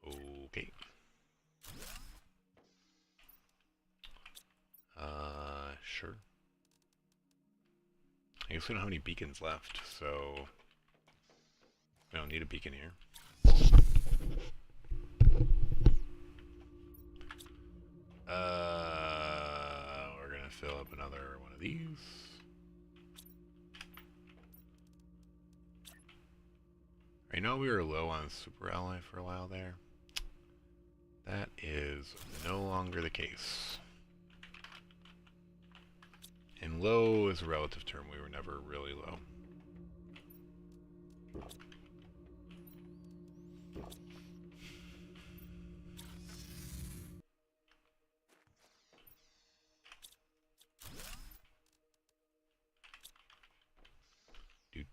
Okay. Sure. I guess we don't have any beacons left, so we don't need a beacon here. We're gonna fill up another one of these. I know we were low on super ally for a while there. That is no longer the case. And low is a relative term. We were never really low.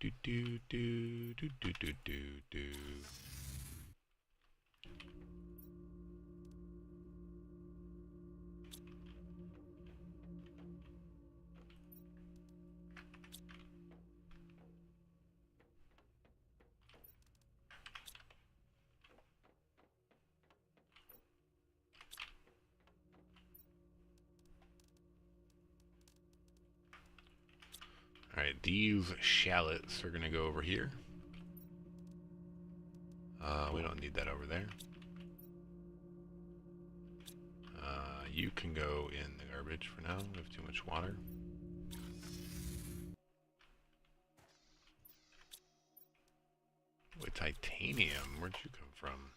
Do do do do do do do do do. Alright, these shallots are going to go over here. We don't need that over there. You can go in the garbage for now. We have too much water. With titanium, where'd you come from?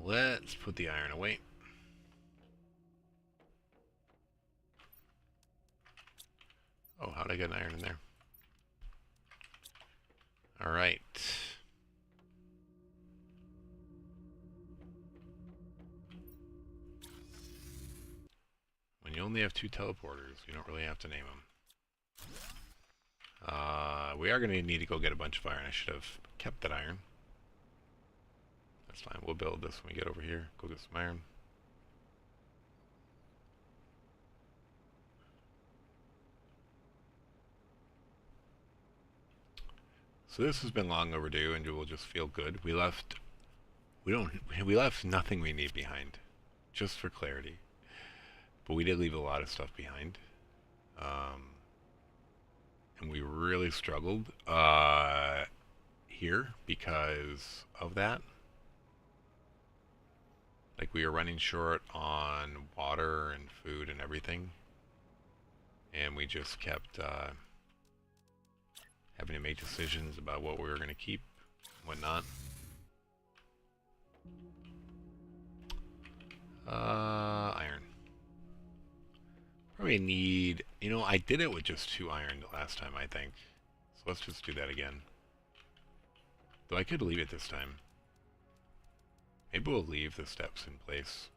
Let's put the iron away. Oh, how'd I get an iron in there? Alright. When you only have 2 teleporters, you don't really have to name them. We are going to need to go get a bunch of iron. I should have kept that iron. That's fine. We'll build this when we get over here. Go get some iron. So this has been long overdue, and you will just feel good. We left nothing we need behind, just for clarity. But we did leave a lot of stuff behind. And we really struggled here because of that. Like, we were running short on water and food and everything. And we just kept having to make decisions about what we were going to keep and whatnot. Iron. Probably need... You know, I did it with just 2 iron the last time, I think. So let's just do that again. Though I could leave it this time. Maybe we'll leave the steps in place.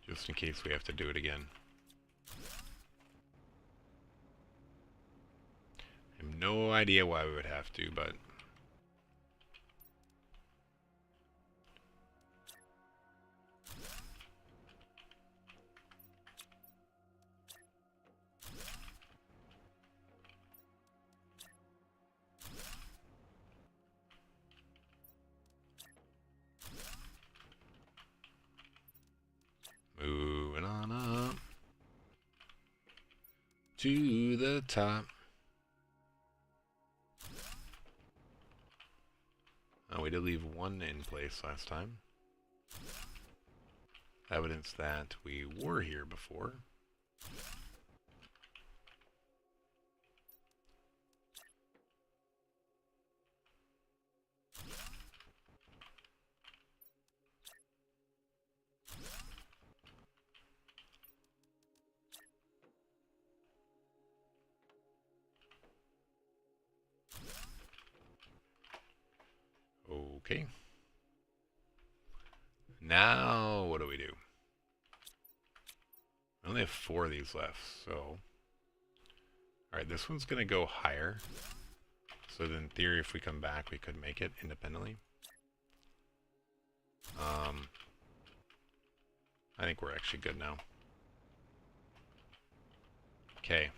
Just in case we have to do it again. I have no idea why we would have to, but... Moving on up to the top. leave one in place last time. Evidence that we were here before. Okay. Now, what do we do? I only have 4 of these left, so... Alright, this one's going to go higher. So then in theory, if we come back, we could make it independently. I think we're actually good now. Okay.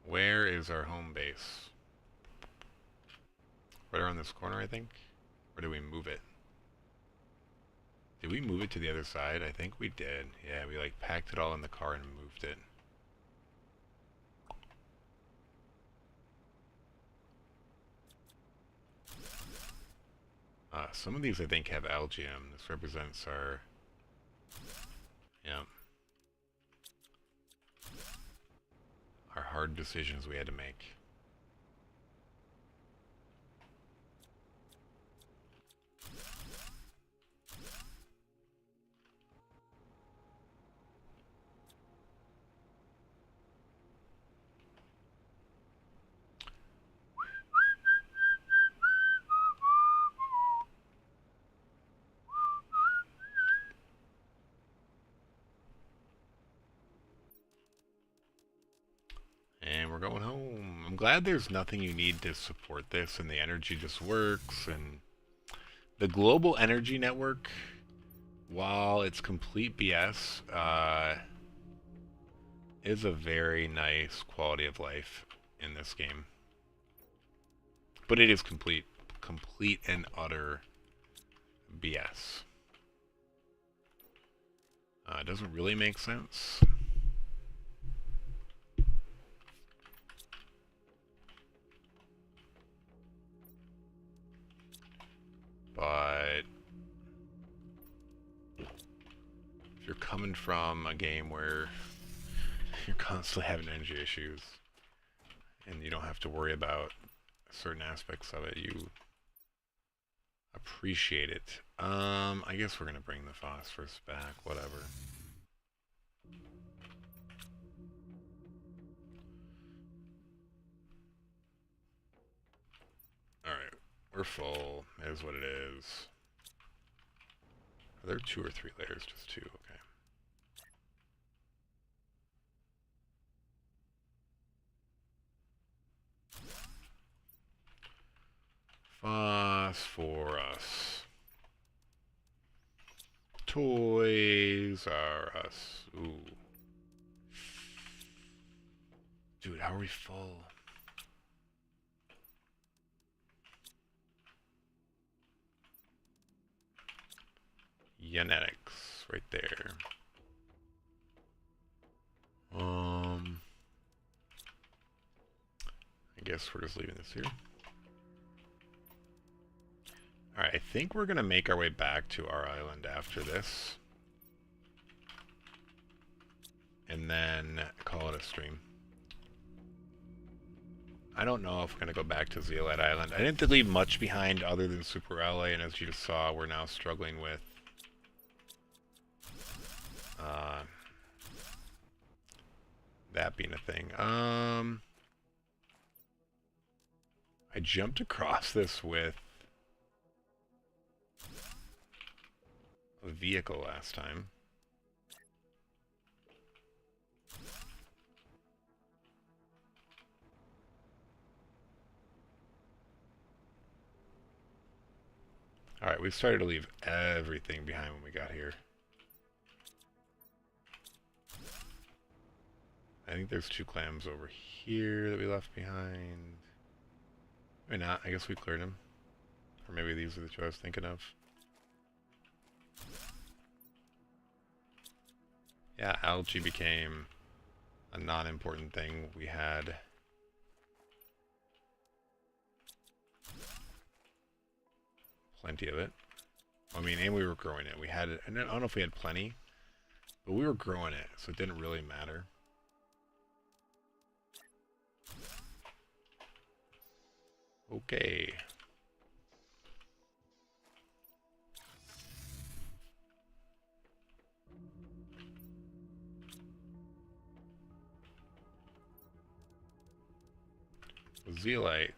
Where is our home base? Right around this corner, I think? Or did we move it? Did we move it to the other side? I think we did. Yeah, we like packed it all in the car and moved it. Some of these I think have algae-m. This represents our... Yeah. Our hard decisions we had to make. And we're going home. I'm glad there's nothing you need to support this, and the energy just works. And the global energy network, while it's complete BS, is a very nice quality of life in this game. But it is complete and utter BS. It doesn't really make sense. But if you're coming from a game where you're constantly having energy issues and you don't have to worry about certain aspects of it, you appreciate it. I guess we're gonna bring the phosphorus back, whatever. Alright, we're full, is what it is. Are there 2 or 3 layers? Just 2, okay. Phosphorus. Toys R Us. Ooh. Dude, how are we full? Genetics, right there. I guess we're just leaving this here. Alright, I think we're gonna make our way back to our island after this. And then call it a stream. I don't know if we're gonna go back to Zeolite Island. I didn't leave much behind other than Super LA, and as you just saw, we're now struggling with that being a thing. I jumped across this with a vehicle last time. Alright, we started to leave everything behind when we got here. I think there's 2 clams over here that we left behind. Maybe not. I guess we cleared them. Or maybe these are the 2 I was thinking of. Yeah, algae became a non-important thing. We had plenty of it. I mean, and we were growing it. We had it, and I don't know if we had plenty, but we were growing it, so it didn't really matter. Okay. Zeolite.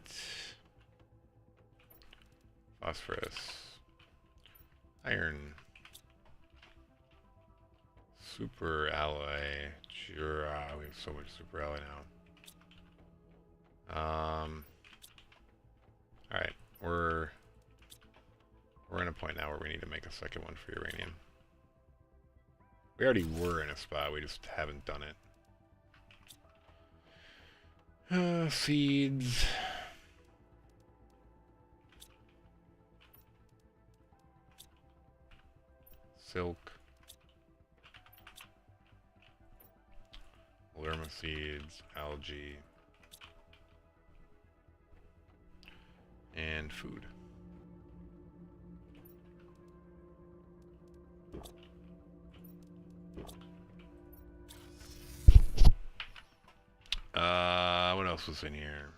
Phosphorus. Iron. Super alloy. Jura. We have so much super alloy now. Alright. We're in a point now where we need to make a second one for uranium. We already were in a spot, we just haven't done it. Seeds. Silk. Lerma seeds, algae. And food. What else was in here?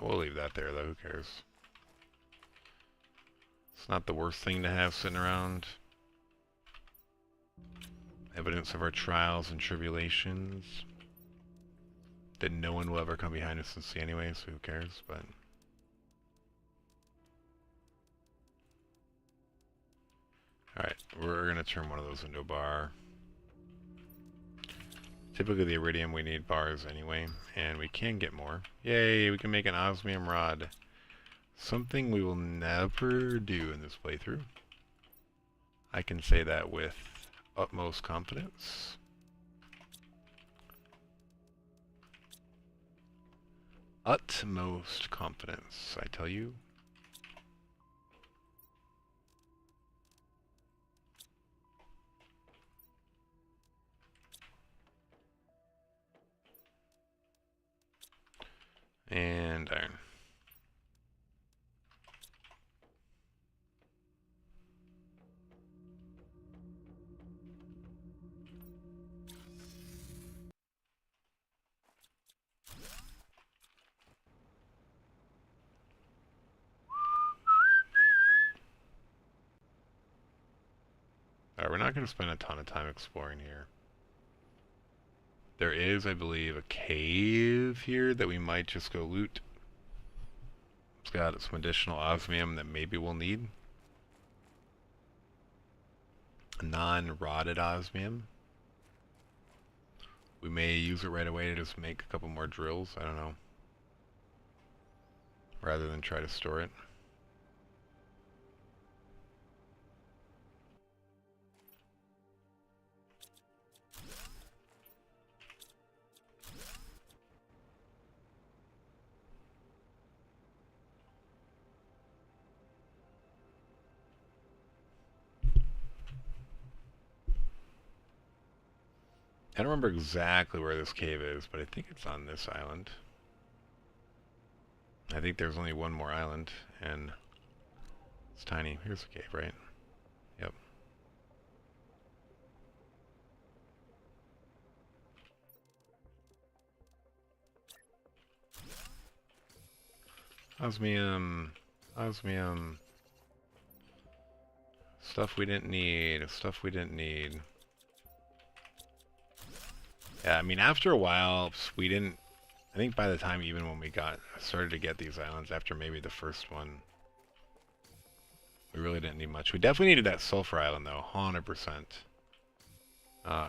We'll leave that there though, who cares? It's not the worst thing to have sitting around. Evidence of our trials and tribulations. That no one will ever come behind us and see anyway, so who cares, but... Alright, we're gonna turn one of those into a bar. Typically the iridium we need bars anyway, and we can get more. Yay, we can make an osmium rod. Something we will never do in this playthrough. I can say that with utmost confidence. Utmost confidence, I tell you. And iron. Alright, we're not going to spend a ton of time exploring here. There is, I believe, a cave here that we might just go loot. It's got some additional osmium that maybe we'll need. Non-rotted osmium. We may use it right away to just make a couple more drills, I don't know. Rather than try to store it. I don't remember exactly where this cave is, but I think it's on this island. I think there's only one more island, and it's tiny. Here's the cave, right? Yep. Osmium. Osmium. Stuff we didn't need. Stuff we didn't need. Yeah, I mean, after a while, we didn't... I think by the time even when we started to get these islands, after maybe the first one, we really didn't need much. We definitely needed that sulfur island, though, 100%.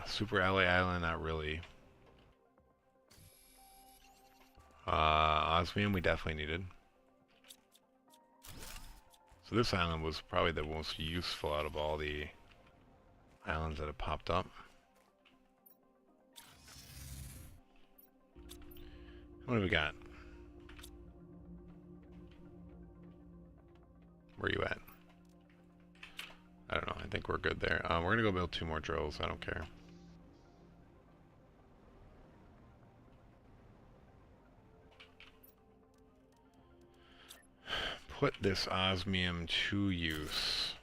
Super alloy island, not really. Osmium, we definitely needed. So this island was probably the most useful out of all the islands that have popped up. What do we got? Where are you at? I don't know. I think we're good there. We're gonna go build 2 more drills. I don't care. put this osmium to use.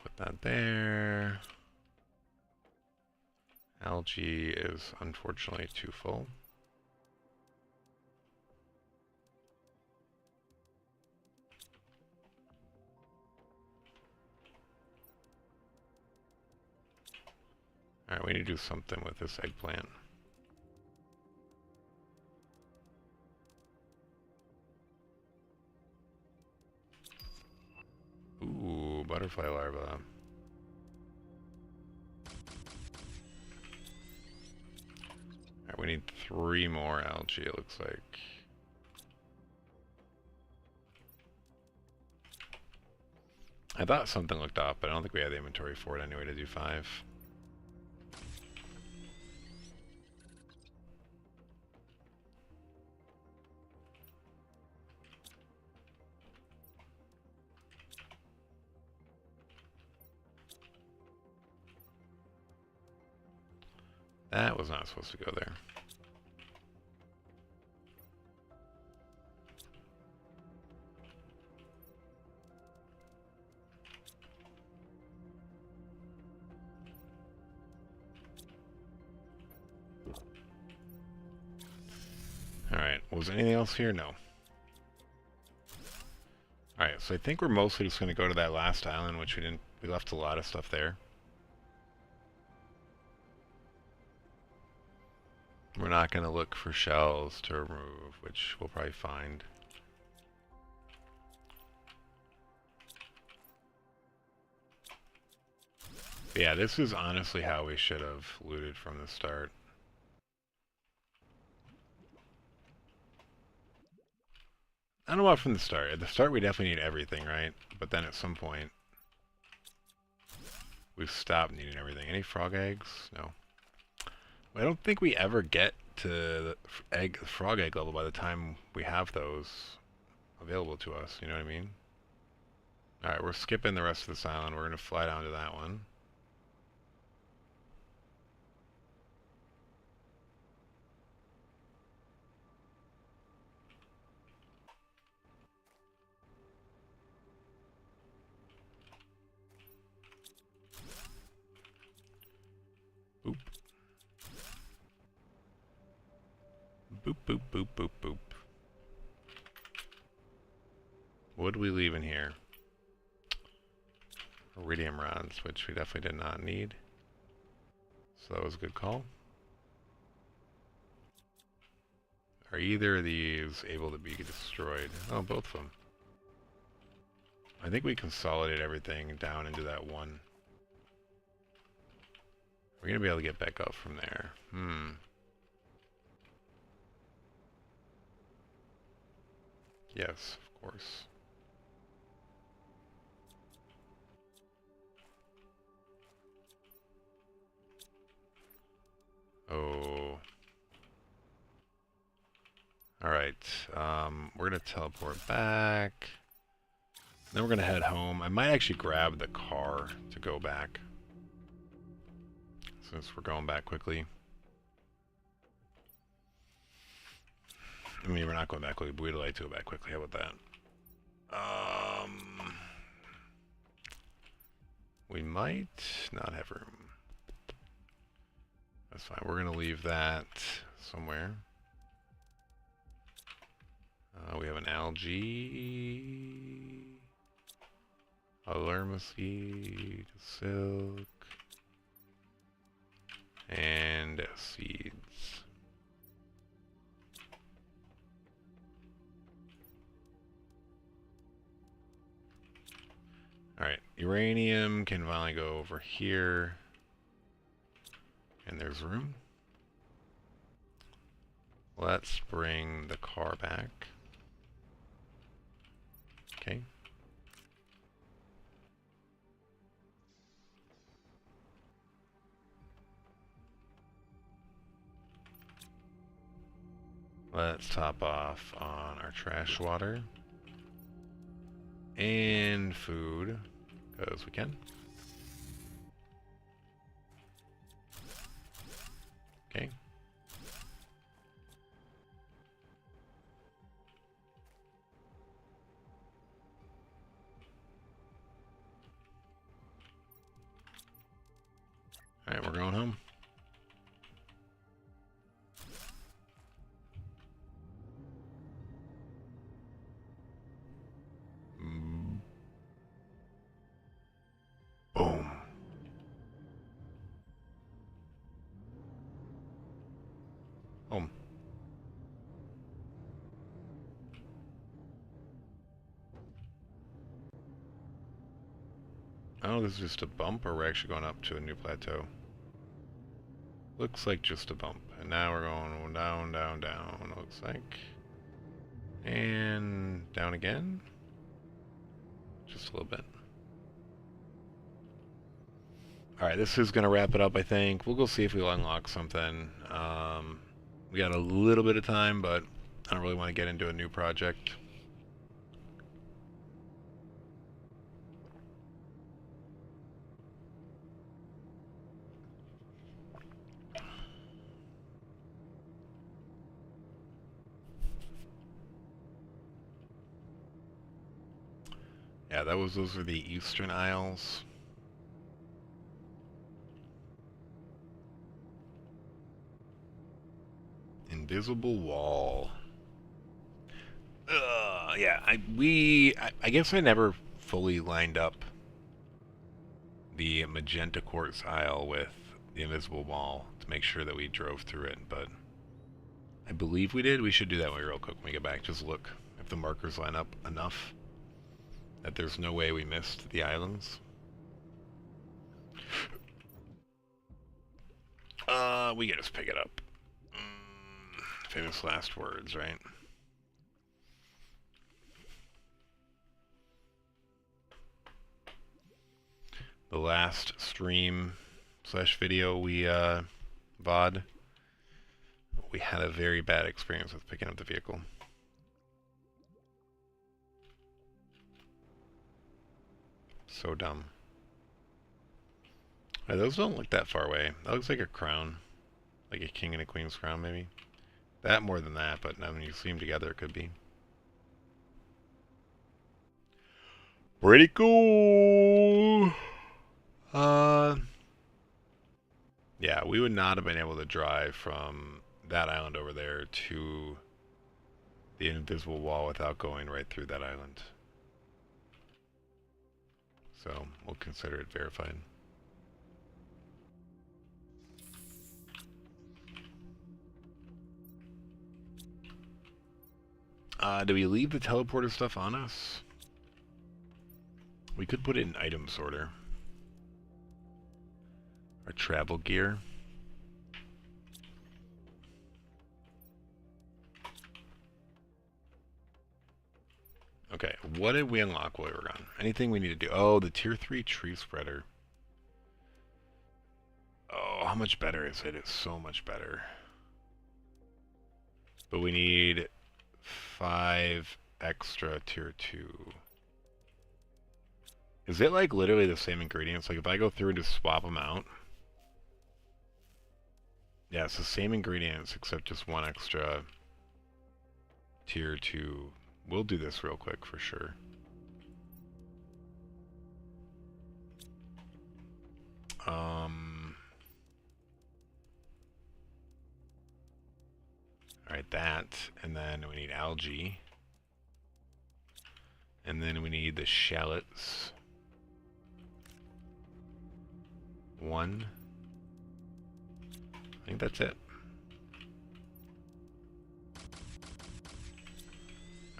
Put that there. Algae is unfortunately too full. Alright, we need to do something with this eggplant. Ooh, butterfly larva. Alright, we need 3 more algae, it looks like. I thought something looked off, but I don't think we had the inventory for it anyway to do 5. That was not supposed to go there. Alright, was anything else here? No. Alright, so I think we're mostly just going to go to that last island, which we left a lot of stuff there. We're not going to look for shells to remove, which we'll probably find. But yeah, this is honestly how we should have looted from the start. I don't know about from the start. At the start we definitely need everything, right? But then at some point we've stopped needing everything. Any frog eggs? No. I don't think we ever get to the frog egg level by the time we have those available to us, you know what I mean? Alright, we're skipping the rest of this island. We're going to fly down to that one. Boop. Boop, boop, boop, boop, boop. What did we leave in here? Iridium rods, which we definitely did not need. So that was a good call. Are either of these able to be destroyed? Oh, both of them. I think we consolidate everything down into that one. We're going to be able to get back up from there. Yes, of course. Oh. Alright, we're going to teleport back. Then we're going to head home. I might actually grab the car to go back, since we're going back quickly. I mean, we're not going back quickly, but we'd like to go back quickly. How about that? We might not have room. That's fine. We're going to leave that somewhere. We have an algae, a lerma-seed, silk, and seeds. Alright, uranium can finally go over here. And there's room. Let's bring the car back. Okay. Let's top off on our trash water. And food, because we can. Okay. Alright, we're going home. Boom. Home. Oh, this is just a bump, or we're actually going up to a new plateau? Looks like just a bump. And now we're going down, down, down, looks like. And down again. Just a little bit. Alright, this is going to wrap it up, I think. We'll go see if we'll unlock something. We got a little bit of time, but I don't really want to get into a new project. Yeah, those are the Eastern Isles. Invisible wall. Yeah, I guess I never fully lined up the magenta quartz isle with the invisible wall to make sure that we drove through it, but I believe we did. We should do that real quick when we get back. Just look if the markers line up enough that there's no way we missed the islands. We can just pick it up. Famous last words, right? The last stream / video we VOD, we had a very bad experience with picking up the vehicle. So dumb. Those don't look that far away. That looks like a crown. Like a king and a queen's crown, maybe. That more than that, but now when you see them together, it could be. Pretty cool! Yeah, we would not have been able to drive from that island over there to the invisible wall without going right through that island. So, we'll consider it verified. Do we leave the teleporter stuff on us? We could put it in item sorter. Our travel gear. Okay, what did we unlock while we were gone? Anything we need to do? Oh, the tier 3 tree spreader. Oh, how much better is it? It's so much better. But we need 5 extra tier 2. Is it like literally the same ingredients? Like if I go through and just swap them out. Yeah, it's the same ingredients except just 1 extra tier 2. We'll do this real quick for sure. Alright, that. And then we need algae. And then we need the shallots. 1. I think that's it.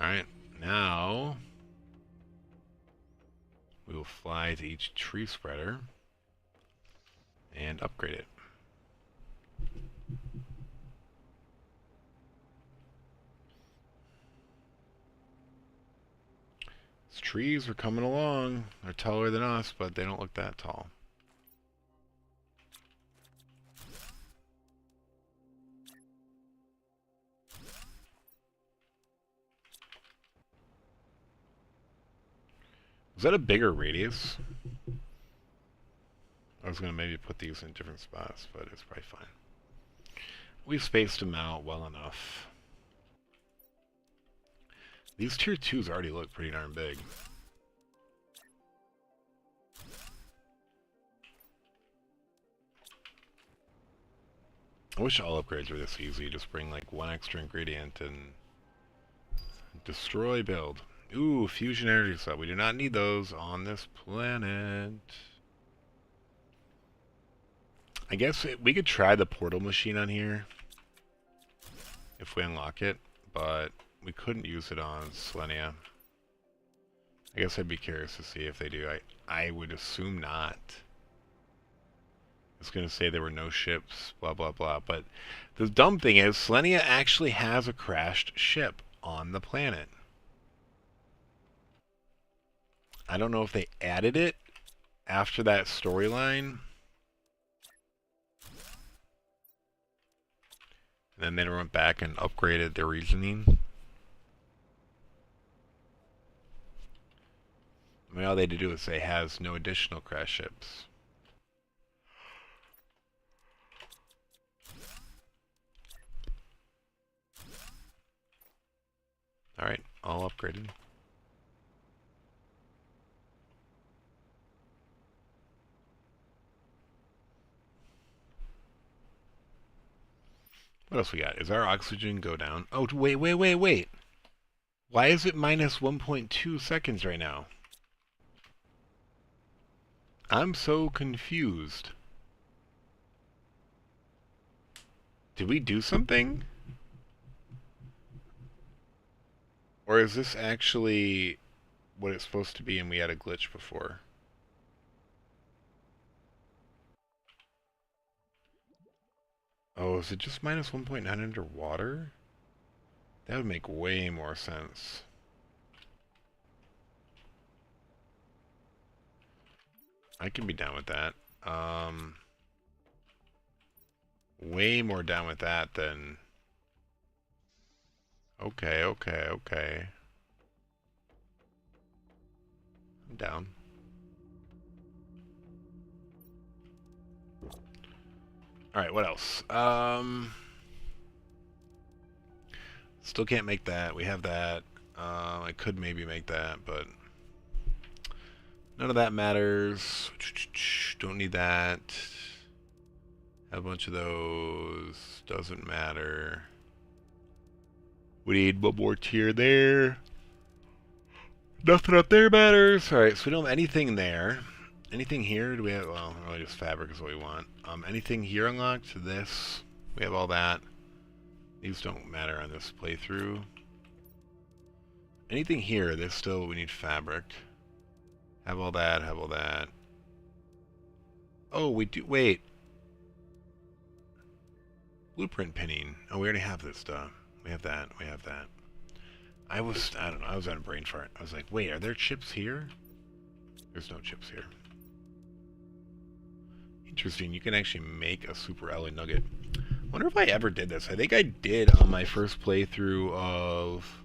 Alright, now we will fly to each tree spreader and upgrade it. These trees are coming along. They're taller than us, but they don't look that tall. Was that a bigger radius? I was going to maybe put these in different spots, but it's probably fine. We've spaced them out well enough. These tier 2s already look pretty darn big. I wish all upgrades were this easy. Just bring like one extra ingredient and destroy build. Ooh, fusion energy cell. We do not need those on this planet. I guess we could try the portal machine on here if we unlock it, but we couldn't use it on Selenia. I guess I'd be curious to see if they do. I would assume not. It's going to say there were no ships, blah, blah, blah. But the dumb thing is, Selenia actually has a crashed ship on the planet. I don't know if they added it after that storyline. And then they went back and upgraded their reasoning. I mean, all they had to do is say has no additional crash ships. Alright, all upgraded. What else we got? Is our oxygen go down? Oh, wait. Why is it minus 1.2 seconds right now? I'm so confused. Did we do something? Or is this actually what it's supposed to be and we had a glitch before? Oh, is it just minus 1.9 underwater? That would make way more sense. I can be down with that. Way more down with that than... Okay. I'm down. Alright, what else? Still can't make that. We have that. I could maybe make that, but none of that matters. Don't need that. Have a bunch of those. Doesn't matter. We need one more tier there. Nothing up there matters. Alright, so we don't have anything there. Anything here? Do we have... Well, really just fabric is what we want. Anything here unlocked? This. We have all that. These don't matter on this playthrough. Anything here? There's still... We need fabric. Have all that. Have all that. Oh, we do... Wait. Blueprint pinning. Oh, we already have this stuff. We have that. We have that. I don't know. I was on a brain fart. I was like, wait, are there chips here? There's no chips here. Interesting. You can actually make a super alloy nugget. Wonder if I ever did this. I think I did on my first playthrough of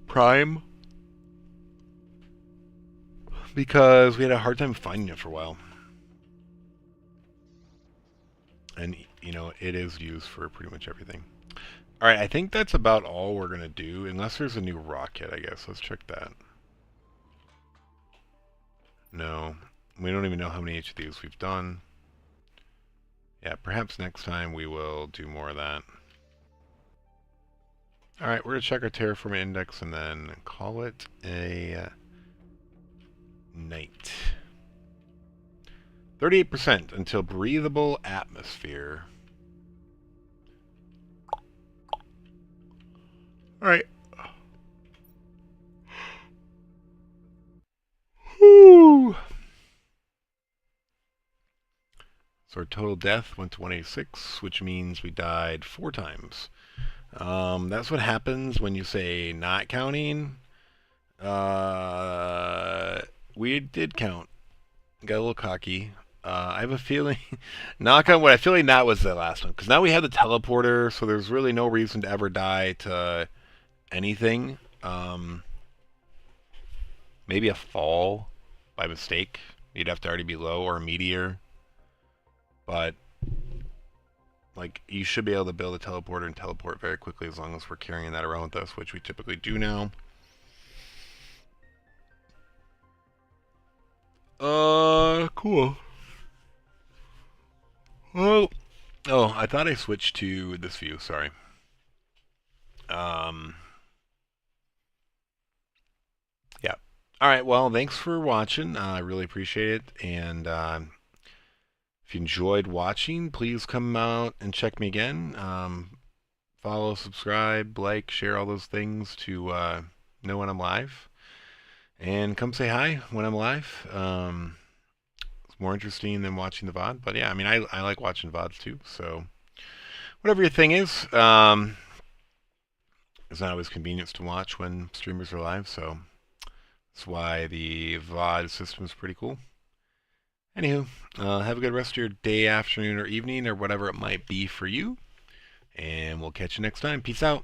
Prime, because we had a hard time finding it for a while. And, you know, it is used for pretty much everything. Alright, I think that's about all we're going to do, unless there's a new rocket, I guess. Let's check that. No. We don't even know how many each of these we've done. Yeah, perhaps next time we will do more of that. Alright, we're going to check our terraforming index and then call it a night. 38% until breathable atmosphere. Alright. Whew. So our total death went to 186, which means we died 4 times. That's what happens when you say not counting. We did count. Got a little cocky. I have a feeling, knock on wood, I feel like that was the last one. Because now we have the teleporter, so there's really no reason to ever die to anything. Maybe a fall by mistake. You'd have to already be low, or a meteor. But like, you should be able to build a teleporter and teleport very quickly as long as we're carrying that around with us, which we typically do now. Cool. Well, oh, I thought I switched to this view. Sorry. Yeah. All right. Well, thanks for watching. I really appreciate it. And if you enjoyed watching, please come out and check me again. Follow, subscribe, like, share all those things to know when I'm live. And come say hi when I'm live. It's more interesting than watching the VOD. But yeah, I mean, I like watching VODs too. So whatever your thing is, it's not always convenient to watch when streamers are live. So that's why the VOD system is pretty cool. Anywho, have a good rest of your day, afternoon, or evening, or whatever it might be for you. And we'll catch you next time. Peace out.